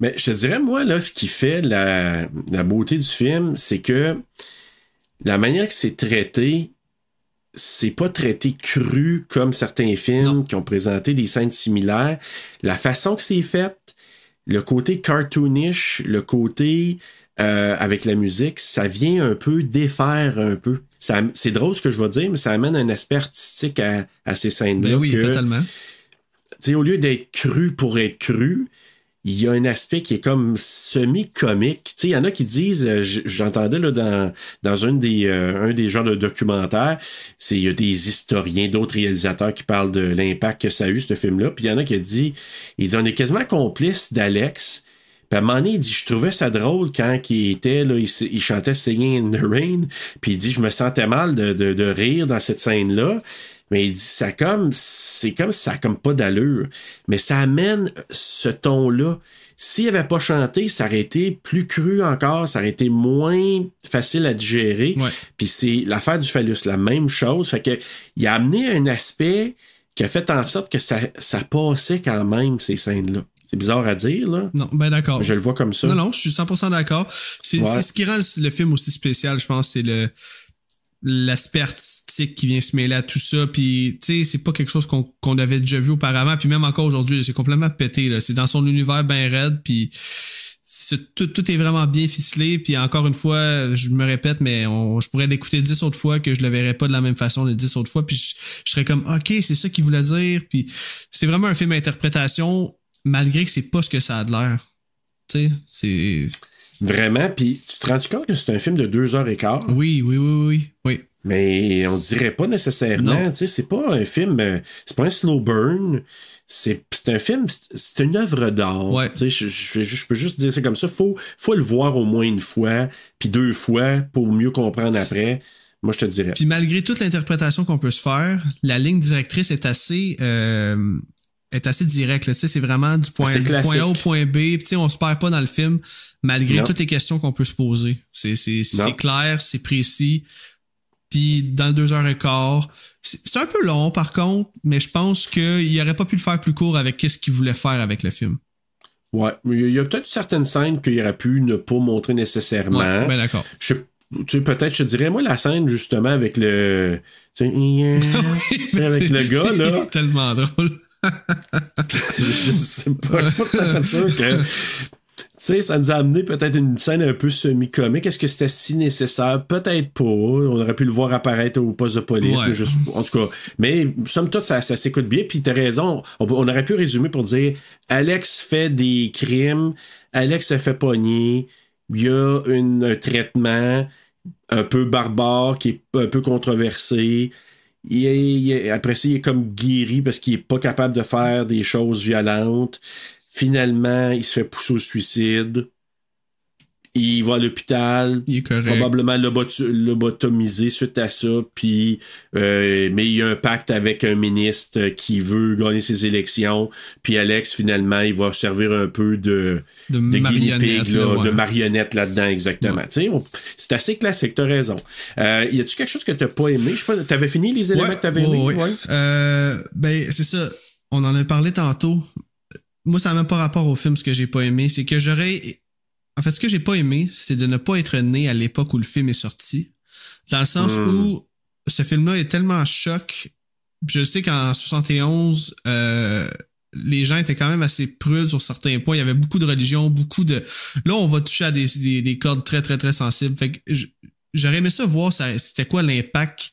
Speaker 4: Mais je te dirais, moi, là, ce qui fait la beauté du film, c'est que la manière que c'est traité, c'est pas traité cru comme certains films qui ont présenté des scènes similaires. La façon que c'est fait, le côté cartoonish, le côté avec la musique, ça vient un peu défaire un peu. C'est drôle ce que je vais dire, mais ça amène un aspect artistique à ces scènes-là.
Speaker 5: Ben oui, totalement.
Speaker 4: Tu sais, au lieu d'être cru pour être cru, il y a un aspect qui est comme semi-comique. Tu sais, il y en a qui disent, j'entendais là dans un des genres de documentaires, il y a des historiens, d'autres réalisateurs qui parlent de l'impact que ça a eu, ce film-là. Puis il y en a qui a dit, on est quasiment complice d'Alex. Puis à un moment donné, il dit, je trouvais ça drôle quand il était là, il chantait Singing in the Rain. Puis il dit, je me sentais mal de rire dans cette scène-là. Mais il dit, c'est comme ça a comme pas d'allure. Mais ça amène ce ton-là. S'il avait pas chanté, ça aurait été plus cru encore, ça aurait été moins facile à digérer. Ouais. Puis c'est l'affaire du phallus, la même chose. Fait que il a amené un aspect qui a fait en sorte que ça passait quand même, ces scènes-là. C'est bizarre à dire, là.
Speaker 5: Non, ben d'accord.
Speaker 4: Je le vois comme ça.
Speaker 5: Non, je suis 100% d'accord. C'est ce qui rend le film aussi spécial, je pense, c'est l'aspect artistique qui vient se mêler à tout ça, puis tu sais, c'est pas quelque chose qu'on avait déjà vu auparavant, puis même encore aujourd'hui, c'est complètement pété, là. C'est dans son univers ben raide, puis tout est vraiment bien ficelé, puis encore une fois, je me répète, mais je pourrais l'écouter 10 autres fois que je le verrais pas de la même façon les 10 autres fois, puis je serais comme, ok, c'est ça qu'il voulait dire, puis c'est vraiment un film d'interprétation, malgré que c'est pas ce que ça a de l'air. Tu sais, c'est...
Speaker 4: Vraiment, puis tu te rends compte que c'est un film de 2h15?
Speaker 5: Oui.
Speaker 4: Mais on dirait pas nécessairement, tu sais, c'est pas un film, c'est pas un slow burn, c'est un film, c'est une œuvre d'art. Ouais. Tu sais, je peux juste dire ça comme ça, faut le voir au moins une fois, puis 2 fois pour mieux comprendre après. Moi, je te dirais.
Speaker 5: Puis malgré toute l'interprétation qu'on peut se faire, la ligne directrice est assez direct, là. Tu sais, c'est vraiment du point A au point B. Puis, on se perd pas dans le film, malgré toutes les questions qu'on peut se poser. C'est clair, c'est précis. Puis, dans 2h15, c'est un peu long, par contre, mais je pense qu'il aurait pas pu le faire plus court avec ce qu'il voulait faire avec le film.
Speaker 4: Ouais, il y a peut-être certaines scènes qu'il aurait pu ne pas montrer nécessairement.
Speaker 5: Ouais, ben d'accord.
Speaker 4: Tu sais, peut-être, je dirais, moi, la scène, justement, avec le... Tu sais, avec le gars, là...
Speaker 5: C'est tellement drôle.
Speaker 4: Je sais pas, je suis pas tout à fait sûr que... Tu sais, ça nous a amené peut-être une scène un peu semi-comique. Est-ce que c'était si nécessaire? Peut-être pas. On aurait pu le voir apparaître au poste de police.
Speaker 5: Ouais.
Speaker 4: Mais en tout cas, mais somme toute, ça s'écoute bien. Puis t'as raison. On aurait pu résumer pour dire Alex fait des crimes, Alex se fait pogner, il y a un traitement un peu barbare qui est un peu controversé. Après ça, il est comme guéri parce qu'il est pas capable de faire des choses violentes. Finalement, il se fait pousser au suicide. Il va à l'hôpital.
Speaker 5: Il est correct.
Speaker 4: Probablement lobotomisé suite à ça. Puis, mais il y a un pacte avec un ministre qui veut gagner ses élections. Puis Alex, finalement, il va servir un peu de
Speaker 5: marionnette,
Speaker 4: guinea pig,
Speaker 5: ouais.
Speaker 4: de marionnette là-dedans, exactement.
Speaker 5: Ouais.
Speaker 4: Tu sais, c'est assez classique, t'as raison. Y a-tu quelque chose que t'as pas aimé? Je sais pas, t'avais fini les éléments que t'avais aimés?
Speaker 5: Ouais.
Speaker 4: Ouais.
Speaker 5: Ben, c'est ça. On en a parlé tantôt. Moi, ça n'a même pas rapport au film, ce que j'ai pas aimé. C'est que En fait, ce que j'ai pas aimé, c'est de ne pas être né à l'époque où le film est sorti. Dans le sens où ce film-là est tellement choc. Je sais qu'en 71, les gens étaient quand même assez prudes sur certains points. Il y avait beaucoup de religion, Là, on va toucher à des cordes très, très, très sensibles. Fait que j'aurais aimé ça voir c'était quoi l'impact,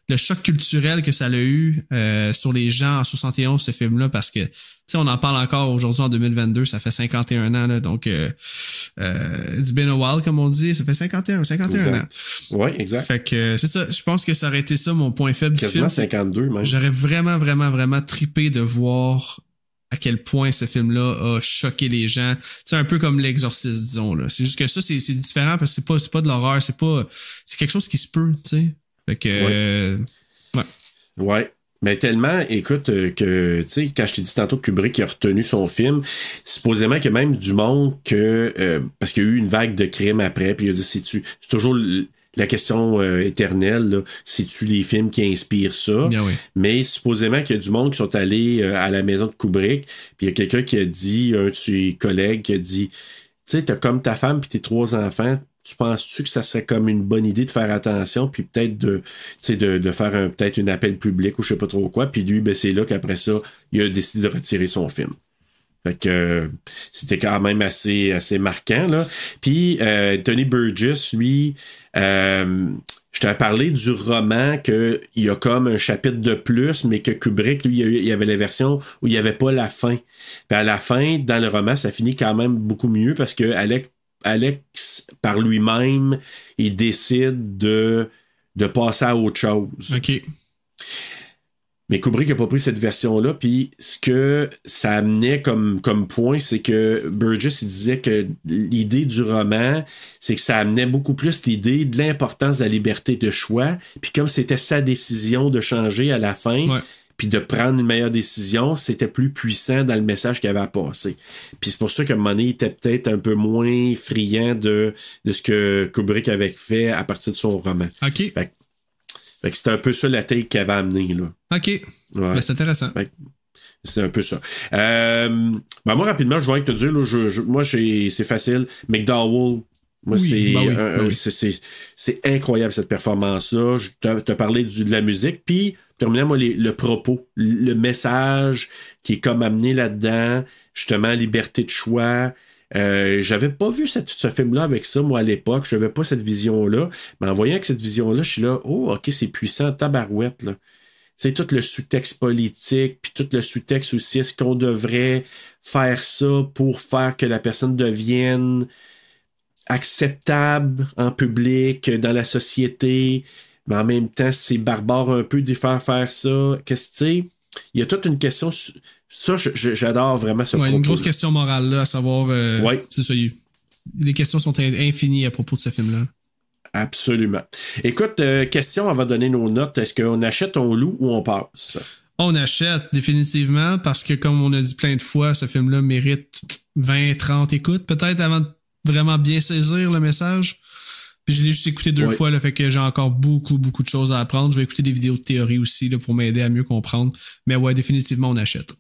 Speaker 5: le choc culturel que ça a eu sur les gens en 71, ce film-là, parce que, tu sais, on en parle encore aujourd'hui en 2022, ça fait 51 ans, là, donc it's been a while, comme on dit, ça fait 51 ans.
Speaker 4: Ouais, exact.
Speaker 5: Fait que c'est ça, je pense que ça aurait été ça mon point faible du film.
Speaker 4: Quasiment 52, même.
Speaker 5: J'aurais vraiment, vraiment, vraiment trippé de voir à quel point ce film-là a choqué les gens. C'est un peu comme L'Exorciste, disons, là. C'est juste que ça, c'est différent parce que c'est pas de l'horreur, c'est quelque chose qui se peut, tu sais. Fait que, ouais.
Speaker 4: Ouais. Mais tellement, écoute, que, tu sais, quand je t'ai dit tantôt que Kubrick a retenu son film, supposément qu'il y a même du monde parce qu'il y a eu une vague de crimes après, puis il a dit, c'est toujours la question éternelle, là, c'est-tu les films qui inspirent ça?
Speaker 5: Bien oui.
Speaker 4: Mais supposément qu'il y a du monde qui sont allés à la maison de Kubrick, puis il y a quelqu'un qui a dit, un de ses collègues qui a dit, tu sais, t'as comme ta femme puis tes 3 enfants, tu penses-tu que ça serait comme une bonne idée de faire attention, puis peut-être de faire peut-être un appel public ou je sais pas trop quoi, puis lui, ben c'est là qu'après ça, il a décidé de retirer son film. Fait que c'était quand même assez marquant, là. Puis Tony Burgess, lui, je t'avais parlé du roman que il y a comme un chapitre de plus, mais que Kubrick, lui, il y avait la version où il n'y avait pas la fin. Puis à la fin, dans le roman, ça finit quand même beaucoup mieux parce que Alex, par lui-même, il décide de passer à autre chose.
Speaker 5: OK.
Speaker 4: Mais Kubrick n'a pas pris cette version-là, puis ce que ça amenait comme point, c'est que Burgess, il disait que l'idée du roman, c'est que ça amenait beaucoup plus l'idée de l'importance de la liberté de choix, puis comme c'était sa décision de changer à la fin,
Speaker 5: ouais.
Speaker 4: Puis de prendre une meilleure décision, c'était plus puissant dans le message qu'il avait à passer. Puis c'est pour ça que Money était peut-être un peu moins friand de ce que Kubrick avait fait à partir de son roman.
Speaker 5: OK.
Speaker 4: Fait que c'était un peu ça la take qu'il avait amené, là.
Speaker 5: OK.
Speaker 4: Ouais.
Speaker 5: Ben, c'est intéressant.
Speaker 4: C'est un peu ça. Moi, rapidement, je voudrais te dire, là, moi, c'est facile. McDowell, moi, c'est incroyable, cette performance-là. Je t'ai parlé de la musique, puis terminant, moi, le propos, le message qui est comme amené là-dedans, justement, liberté de choix. J'avais pas vu ce film-là avec ça, moi, à l'époque. J'avais pas cette vision-là. Mais en voyant que cette vision-là, je suis là, oh, OK, c'est puissant, tabarouette, là. Tu sais, tout le sous-texte politique, puis tout le sous-texte aussi, est-ce qu'on devrait faire ça pour faire que la personne devienne acceptable en public, dans la société, mais en même temps, c'est barbare un peu de faire ça. Qu'est-ce que tu sais? Il y a toute une question... Ça, j'adore vraiment ce propos.
Speaker 5: Une grosse question morale, là, à savoir... C'est ça, les questions sont infinies à propos de ce film-là.
Speaker 4: Absolument. Écoute, question, on va donner nos notes. Est-ce qu'on achète, on loue ou on passe?
Speaker 5: On achète, définitivement, parce que, comme on a dit plein de fois, ce film-là mérite 20-30 écoutes, peut-être, avant de vraiment bien saisir le message. Puis je l'ai juste écouté 2 fois, là, fait que j'ai encore beaucoup, beaucoup de choses à apprendre. Je vais écouter des vidéos de théorie aussi, là, pour m'aider à mieux comprendre. Mais ouais, définitivement, on achète.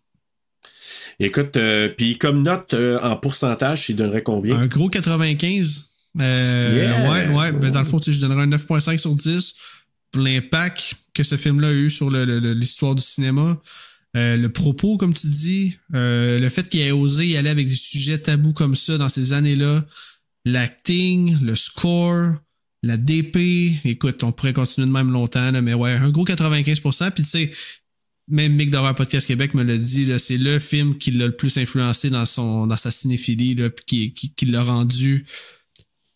Speaker 4: Écoute, puis comme note en pourcentage, tu donnerais combien?
Speaker 5: Un gros 95. Ouais. Ben, dans le fond, je donnerais un 9.5 sur 10 pour l'impact que ce film-là a eu sur l'histoire du cinéma. Le propos, comme tu dis, le fait qu'il ait osé y aller avec des sujets tabous comme ça dans ces années-là, l'acting, le score, la DP, écoute, on pourrait continuer de même longtemps, là, mais ouais, un gros 95%, puis tu sais, même Mick d'Horreur Podcast Québec me l'a dit, là, c'est le film qui l'a le plus influencé dans sa cinéphilie, là, qui l'a rendu.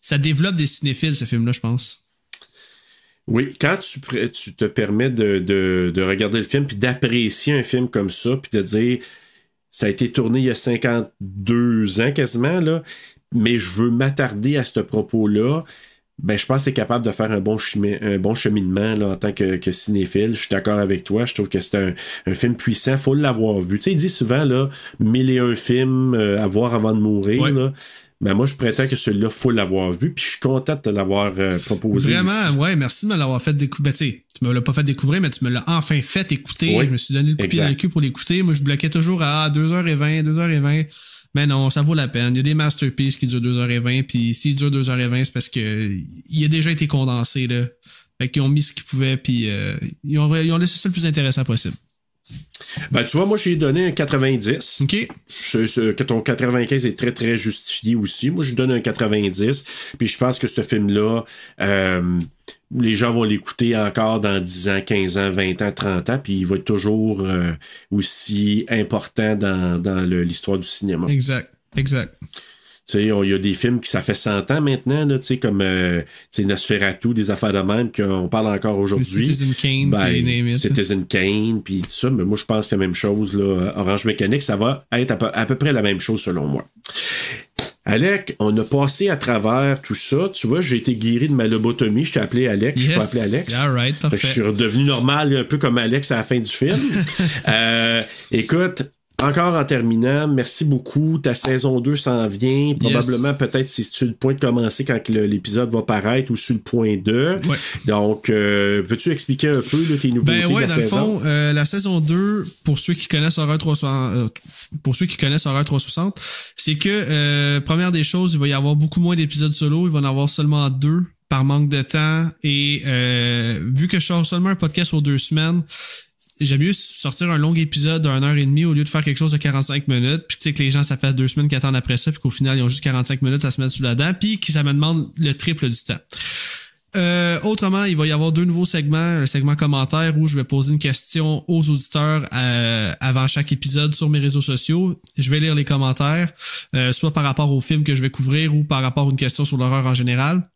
Speaker 5: Ça développe des cinéphiles, ce film-là, je pense.
Speaker 4: Oui, quand tu te permets de regarder le film puis d'apprécier un film comme ça, puis de dire ça a été tourné il y a 52 ans quasiment, là, mais je veux m'attarder à ce propos-là, ben je pense que t'es capable de faire un bon cheminement là, en tant que cinéphile. Je suis d'accord avec toi, je trouve que c'est un film puissant, faut l'avoir vu. Tu sais, il dit souvent là, 1001 films à voir avant de mourir, ouais. Là. Ben moi, je prétends que celui-là, faut l'avoir vu, puis je suis content de te l'avoir proposé.
Speaker 5: Vraiment, ici. Ouais, merci de me l'avoir fait découvrir. Ben, tu me l'as pas fait découvrir, mais tu me l'as enfin fait écouter. Oui, je me suis donné le coup de pied dans le cul pour l'écouter. Moi, je bloquais toujours à 2h20. Mais non, ça vaut la peine. Il y a des masterpieces qui durent 2h20, puis s'ils durent 2h20, c'est parce que il a déjà été condensé, là. Fait qu'ils ont mis ce qu'ils pouvaient, puis ils ont laissé ça le plus intéressant possible.
Speaker 4: Ben, tu vois, moi, j'ai donné un 90.
Speaker 5: OK.
Speaker 4: Que ton 95 est très, très justifié aussi. Moi, je donne un 90. Puis je pense que ce film-là, les gens vont l'écouter encore dans 10 ans, 15 ans, 20 ans, 30 ans. Puis il va être toujours aussi important dans l'histoire du cinéma.
Speaker 5: Exact.
Speaker 4: Tu sais, il y a des films qui ça fait 100 ans maintenant, là, tu sais, comme Nosferatu, des affaires de même qu'on parle encore aujourd'hui.
Speaker 5: Citizen Kane,
Speaker 4: Citizen Kane, puis tout ça. Mais moi, je pense que c'est la même chose, là. Orange Mécanique, ça va être à peu près la même chose selon moi. Alec, on a passé à travers tout ça. Tu vois, j'ai été guéri de ma lobotomie. Je t'ai appelé Alex.
Speaker 5: Yes.
Speaker 4: Je peux appeler Alex.
Speaker 5: All right, parfait.
Speaker 4: Je suis redevenu normal, un peu comme Alex à la fin du film. Écoute, encore en terminant, merci beaucoup. Ta saison 2 s'en vient. Probablement, peut-être, c'est sur le point de commencer quand l'épisode va paraître ou sur le point 2. Ouais. Donc, peux-tu expliquer un peu là, tes nouveautés de la saison?
Speaker 5: Dans le fond, la saison 2, pour ceux qui connaissent Horreur 360, c'est que, première des choses, il va y avoir beaucoup moins d'épisodes solo. Il va y en avoir seulement 2 par manque de temps. Et vu que je sors seulement un podcast aux 2 semaines, j'aime mieux sortir un long épisode d'1 heure et demie au lieu de faire quelque chose de 45 minutes, puis tu sais que les gens, ça fait 2 semaines qui attendent après ça, puis qu'au final, ils ont juste 45 minutes à se mettre sous la dent, puis que ça me demande le triple du temps. Autrement, il va y avoir 2 nouveaux segments, un segment commentaire où je vais poser une question aux auditeurs avant chaque épisode sur mes réseaux sociaux. Je vais lire les commentaires, soit par rapport au film que je vais couvrir ou par rapport à une question sur l'horreur en général.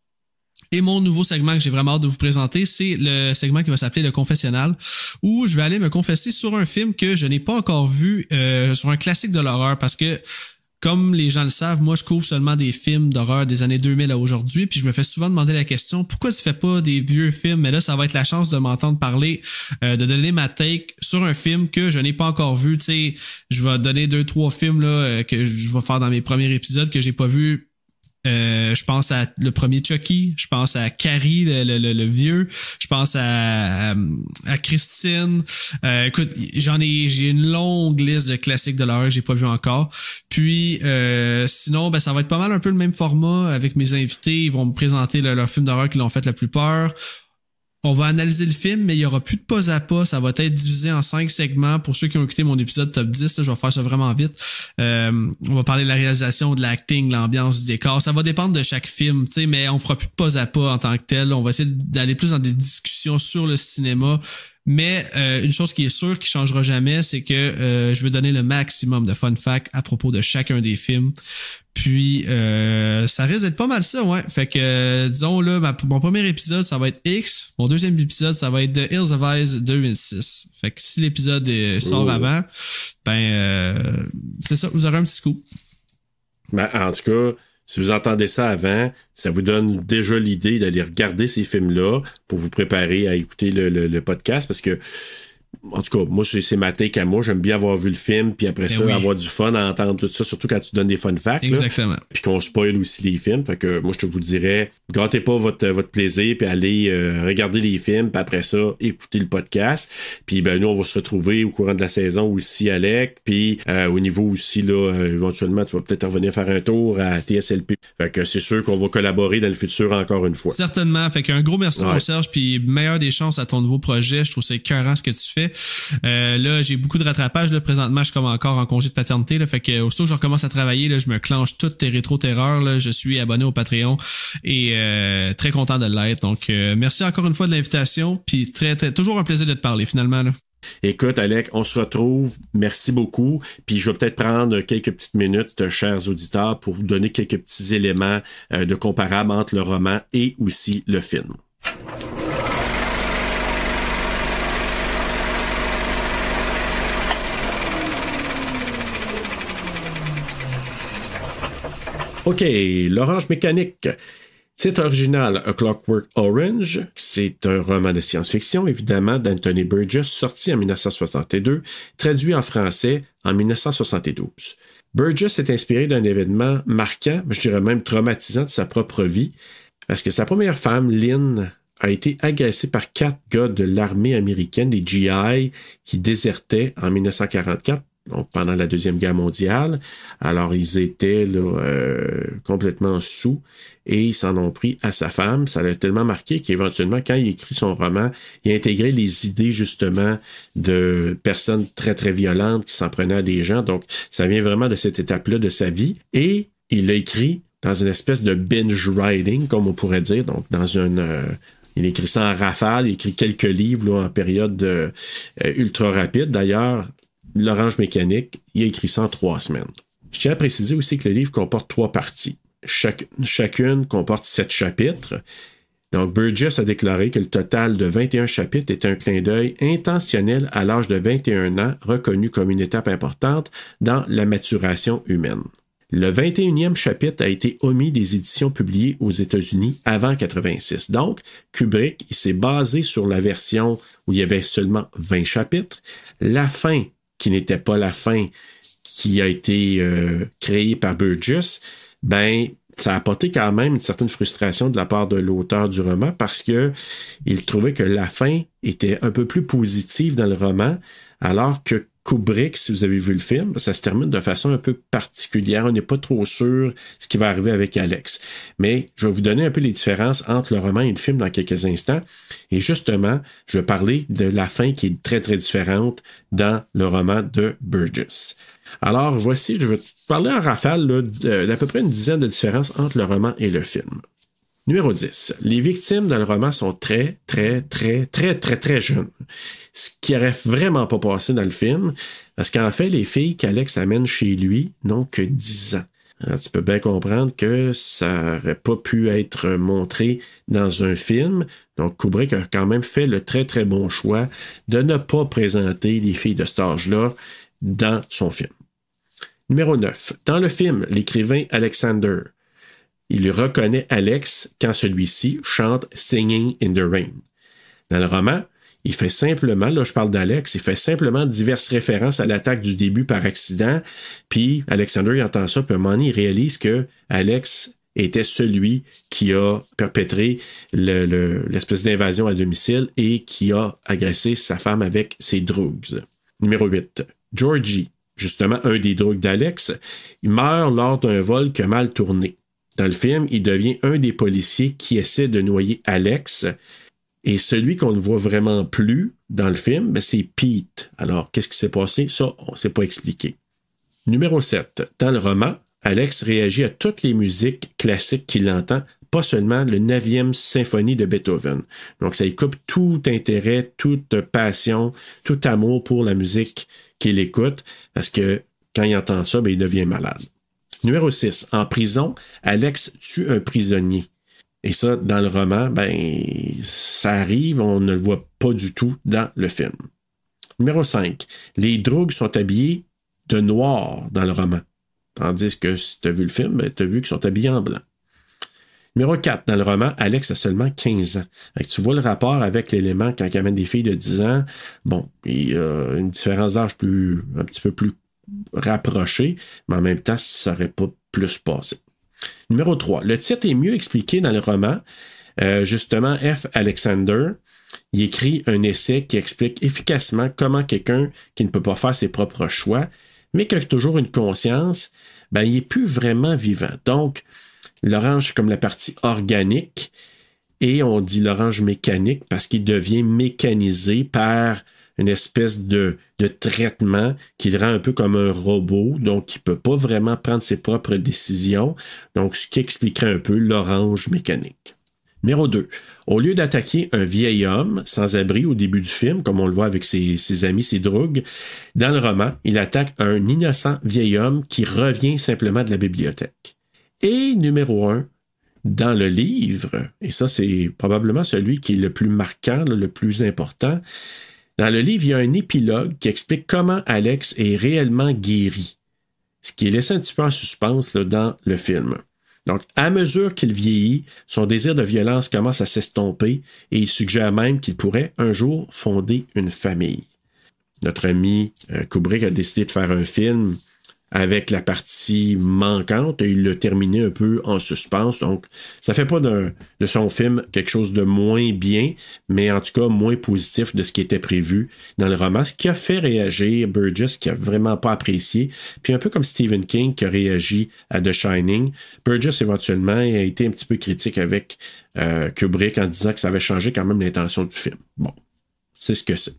Speaker 5: Et mon nouveau segment que j'ai vraiment hâte de vous présenter, c'est le segment qui va s'appeler Le Confessionnal, où je vais aller me confesser sur un film que je n'ai pas encore vu, sur un classique de l'horreur, parce que, comme les gens le savent, moi je couvre seulement des films d'horreur des années 2000 à aujourd'hui, puis je me fais souvent demander la question, pourquoi tu fais pas des vieux films? Mais là, ça va être la chance de m'entendre parler, de donner ma take sur un film que je n'ai pas encore vu. Tu sais, je vais donner 2-3 films là que je vais faire dans mes premiers épisodes que j'ai pas vu. Je pense à le premier Chucky, je pense à Carrie, le vieux, je pense à Christine. Écoute, j'ai une longue liste de classiques de l'horreur que j'ai pas vu encore. Puis sinon, ben ça va être pas mal un peu le même format avec mes invités. Ils vont me présenter leur film d'horreur qui l'ont fait le plus peur. On va analyser le film, mais il y aura plus de pas à pas. Ça va être divisé en 5 segments. Pour ceux qui ont écouté mon épisode top 10, là, je vais faire ça vraiment vite. On va parler de la réalisation, de l'acting, l'ambiance, du décor. Ça va dépendre de chaque film, tu sais, mais on fera plus de pas à pas en tant que tel. On va essayer d'aller plus dans des discussions sur le cinéma. Mais une chose qui est sûre, qui changera jamais, c'est que je vais donner le maximum de fun facts à propos de chacun des films. Puis ça risque d'être pas mal ça, ouais. Fait que disons là, mon premier épisode, ça va être X. Mon deuxième épisode, ça va être The Hills of Ice 2006. Fait que si l'épisode sort avant, ben c'est ça, vous aurez un petit coup.
Speaker 4: Ben, en tout cas, si vous entendez ça avant, ça vous donne déjà l'idée d'aller regarder ces films-là pour vous préparer à écouter le podcast, parce que en tout cas, moi, c'est ma take à moi. J'aime bien avoir vu le film, puis après ça, avoir du fun à entendre tout ça, surtout quand tu donnes des fun facts.
Speaker 5: Exactement.
Speaker 4: Puis qu'on spoil aussi les films. Fait que moi, je te vous dirais, gâtez pas votre plaisir, puis allez regarder les films, puis après ça, écoutez le podcast. Puis ben nous, on va se retrouver au courant de la saison aussi, Alec. Puis au niveau aussi, là, éventuellement, tu vas peut-être revenir faire un tour à TSLP. Fait que c'est sûr qu'on va collaborer dans le futur encore une fois.
Speaker 5: Certainement. Fait qu'un gros merci, mon Serge, puis meilleure des chances à ton nouveau projet. Je trouve ça écœurant ce que tu fais. Là, j'ai beaucoup de rattrapage. Là, présentement, je suis comme encore en congé de paternité. Là, fait que aussitôt que je recommence à travailler, là, je me clenche toutes tes rétro-terreurs. Là, je suis abonné au Patreon et très content de l'être. Donc, merci encore une fois de l'invitation. Puis toujours un plaisir de te parler finalement. Là.
Speaker 4: Écoute, Alec, on se retrouve. Merci beaucoup. Puis je vais peut-être prendre quelques petites minutes, chers auditeurs, pour vous donner quelques petits éléments de comparable entre le roman et aussi le film. OK, l'Orange Mécanique. Titre original, A Clockwork Orange. C'est un roman de science-fiction, évidemment, d'Anthony Burgess, sorti en 1962, traduit en français en 1972. Burgess est inspiré d'un événement marquant, je dirais même traumatisant de sa propre vie, parce que sa première femme, Lynn, a été agressée par 4 gars de l'armée américaine, des GI, qui désertaient en 1944. Donc, pendant la Deuxième Guerre mondiale. Alors, ils étaient là, complètement sous et ils s'en ont pris à sa femme. Ça l'a tellement marqué qu'éventuellement, quand il écrit son roman, il a intégré les idées, justement, de personnes très, très violentes qui s'en prenaient à des gens. Donc, ça vient vraiment de cette étape-là de sa vie. Et il l'a écrit dans une espèce de binge writing, comme on pourrait dire. Donc, dans une... il écrit ça en rafale. Il écrit quelques livres là, en période ultra rapide. D'ailleurs, L'Orange Mécanique, il a écrit ça en 3 semaines. Je tiens à préciser aussi que le livre comporte 3 parties. Chacune comporte 7 chapitres. Donc, Burgess a déclaré que le total de 21 chapitres est un clin d'œil intentionnel à l'âge de 21 ans, reconnu comme une étape importante dans la maturation humaine. Le 21e chapitre a été omis des éditions publiées aux États-Unis avant 86. Donc, Kubrick, il s'est basé sur la version où il y avait seulement 20 chapitres. La fin, qui n'était pas la fin qui a été créée par Burgess, ben ça a apporté quand même une certaine frustration de la part de l'auteur du roman parce que il trouvait que la fin était un peu plus positive dans le roman, alors que Kubrick, si vous avez vu le film, ça se termine de façon un peu particulière. On n'est pas trop sûr ce qui va arriver avec Alex. Mais je vais vous donner un peu les différences entre le roman et le film dans quelques instants. Et justement, je vais parler de la fin qui est très, très différente dans le roman de Burgess. Alors, voici, je vais te parler en rafale là, d'à peu près une dizaine de différences entre le roman et le film. Numéro 10. Les victimes dans le roman sont très, très, très, très, très, très jeunes. Ce qui n'aurait vraiment pas passé dans le film, parce qu'en fait, les filles qu'Alex amène chez lui n'ont que 10 ans. Alors, tu peux bien comprendre que ça n'aurait pas pu être montré dans un film. Donc, Kubrick a quand même fait le très, très bon choix de ne pas présenter les filles de cet âge-là dans son film. Numéro 9. Dans le film, l'écrivain Alexander, il reconnaît Alex quand celui-ci chante « Singing in the Rain ». Dans le roman, il fait simplement, là je parle d'Alex, il fait simplement diverses références à l'attaque du début par accident, puis Alexander il entend ça, puis à un moment donné, il réalise que Alex était celui qui a perpétré l'espèce d'invasion à domicile et qui a agressé sa femme avec ses drugs. Numéro 8. Georgie, justement un des drugs d'Alex, il meurt lors d'un vol qui a mal tourné. Dans le film, il devient un des policiers qui essaie de noyer Alex. Et celui qu'on ne voit vraiment plus dans le film, ben c'est Pete. Alors, qu'est-ce qui s'est passé? Ça, on ne s'est pas expliqué. Numéro 7. Dans le roman, Alex réagit à toutes les musiques classiques qu'il entend, pas seulement le 9e symphonie de Beethoven. Donc, ça y coupe tout intérêt, toute passion, tout amour pour la musique qu'il écoute, parce que quand il entend ça, ben, il devient malade. Numéro 6. En prison, Alex tue un prisonnier. Et ça, dans le roman, ben, ça arrive, on ne le voit pas du tout dans le film. Numéro 5. Les drogues sont habillés de noir dans le roman. Tandis que si tu as vu le film, ben, tu as vu qu'ils sont habillés en blanc. Numéro 4, dans le roman, Alex a seulement 15 ans. Fait que tu vois le rapport avec l'élément quand il amène des filles de 10 ans. Bon, il y a une différence d'âge un petit peu plus rapprochée, mais en même temps, ça n'aurait pas plus passé. Numéro 3, le titre est mieux expliqué dans le roman. Justement, F. Alexander, il écrit un essai qui explique efficacement comment quelqu'un qui ne peut pas faire ses propres choix, mais qui a toujours une conscience, ben, il n'est plus vraiment vivant. Donc, l'orange, c'est comme la partie organique, et on dit l'orange mécanique parce qu'il devient mécanisé par une espèce de traitement qui le rend un peu comme un robot, donc il ne peut pas vraiment prendre ses propres décisions. Donc, ce qui expliquerait un peu l'orange mécanique. Numéro 2. Au lieu d'attaquer un vieil homme sans abri au début du film, comme on le voit avec ses amis, ses drogues, dans le roman, il attaque un innocent vieil homme qui revient simplement de la bibliothèque. Et numéro 1, dans le livre, et ça c'est probablement celui qui est le plus marquant, le plus important, dans le livre, il y a un épilogue qui explique comment Alex est réellement guéri, ce qui est laissé un petit peu en suspense dans le film. Donc, à mesure qu'il vieillit, son désir de violence commence à s'estomper et il suggère même qu'il pourrait un jour fonder une famille. Notre ami Kubrick a décidé de faire un film avec la partie manquante et il l'a terminé un peu en suspense. Donc, ça fait pas de son film quelque chose de moins bien, mais en tout cas moins positif de ce qui était prévu dans le roman, ce qui a fait réagir Burgess, qui a vraiment pas apprécié, puis un peu comme Stephen King qui a réagi à The Shining. Burgess, éventuellement, a été un petit peu critique avec Kubrick en disant que ça avait changé quand même l'intention du film. Bon, c'est ce que c'est.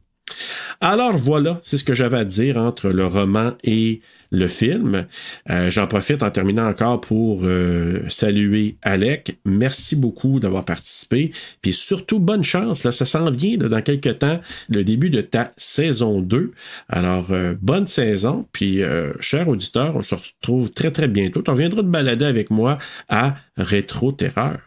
Speaker 4: Alors voilà, c'est ce que j'avais à dire entre le roman et le film. J'en profite en terminant encore pour saluer Alec. Merci beaucoup d'avoir participé. Puis surtout, bonne chance. Là, ça s'en vient dans quelques temps, le début de ta saison 2. Alors, bonne saison. Puis, chers auditeurs, on se retrouve très, très bientôt. Tu reviendras te balader avec moi à Rétro Terreur.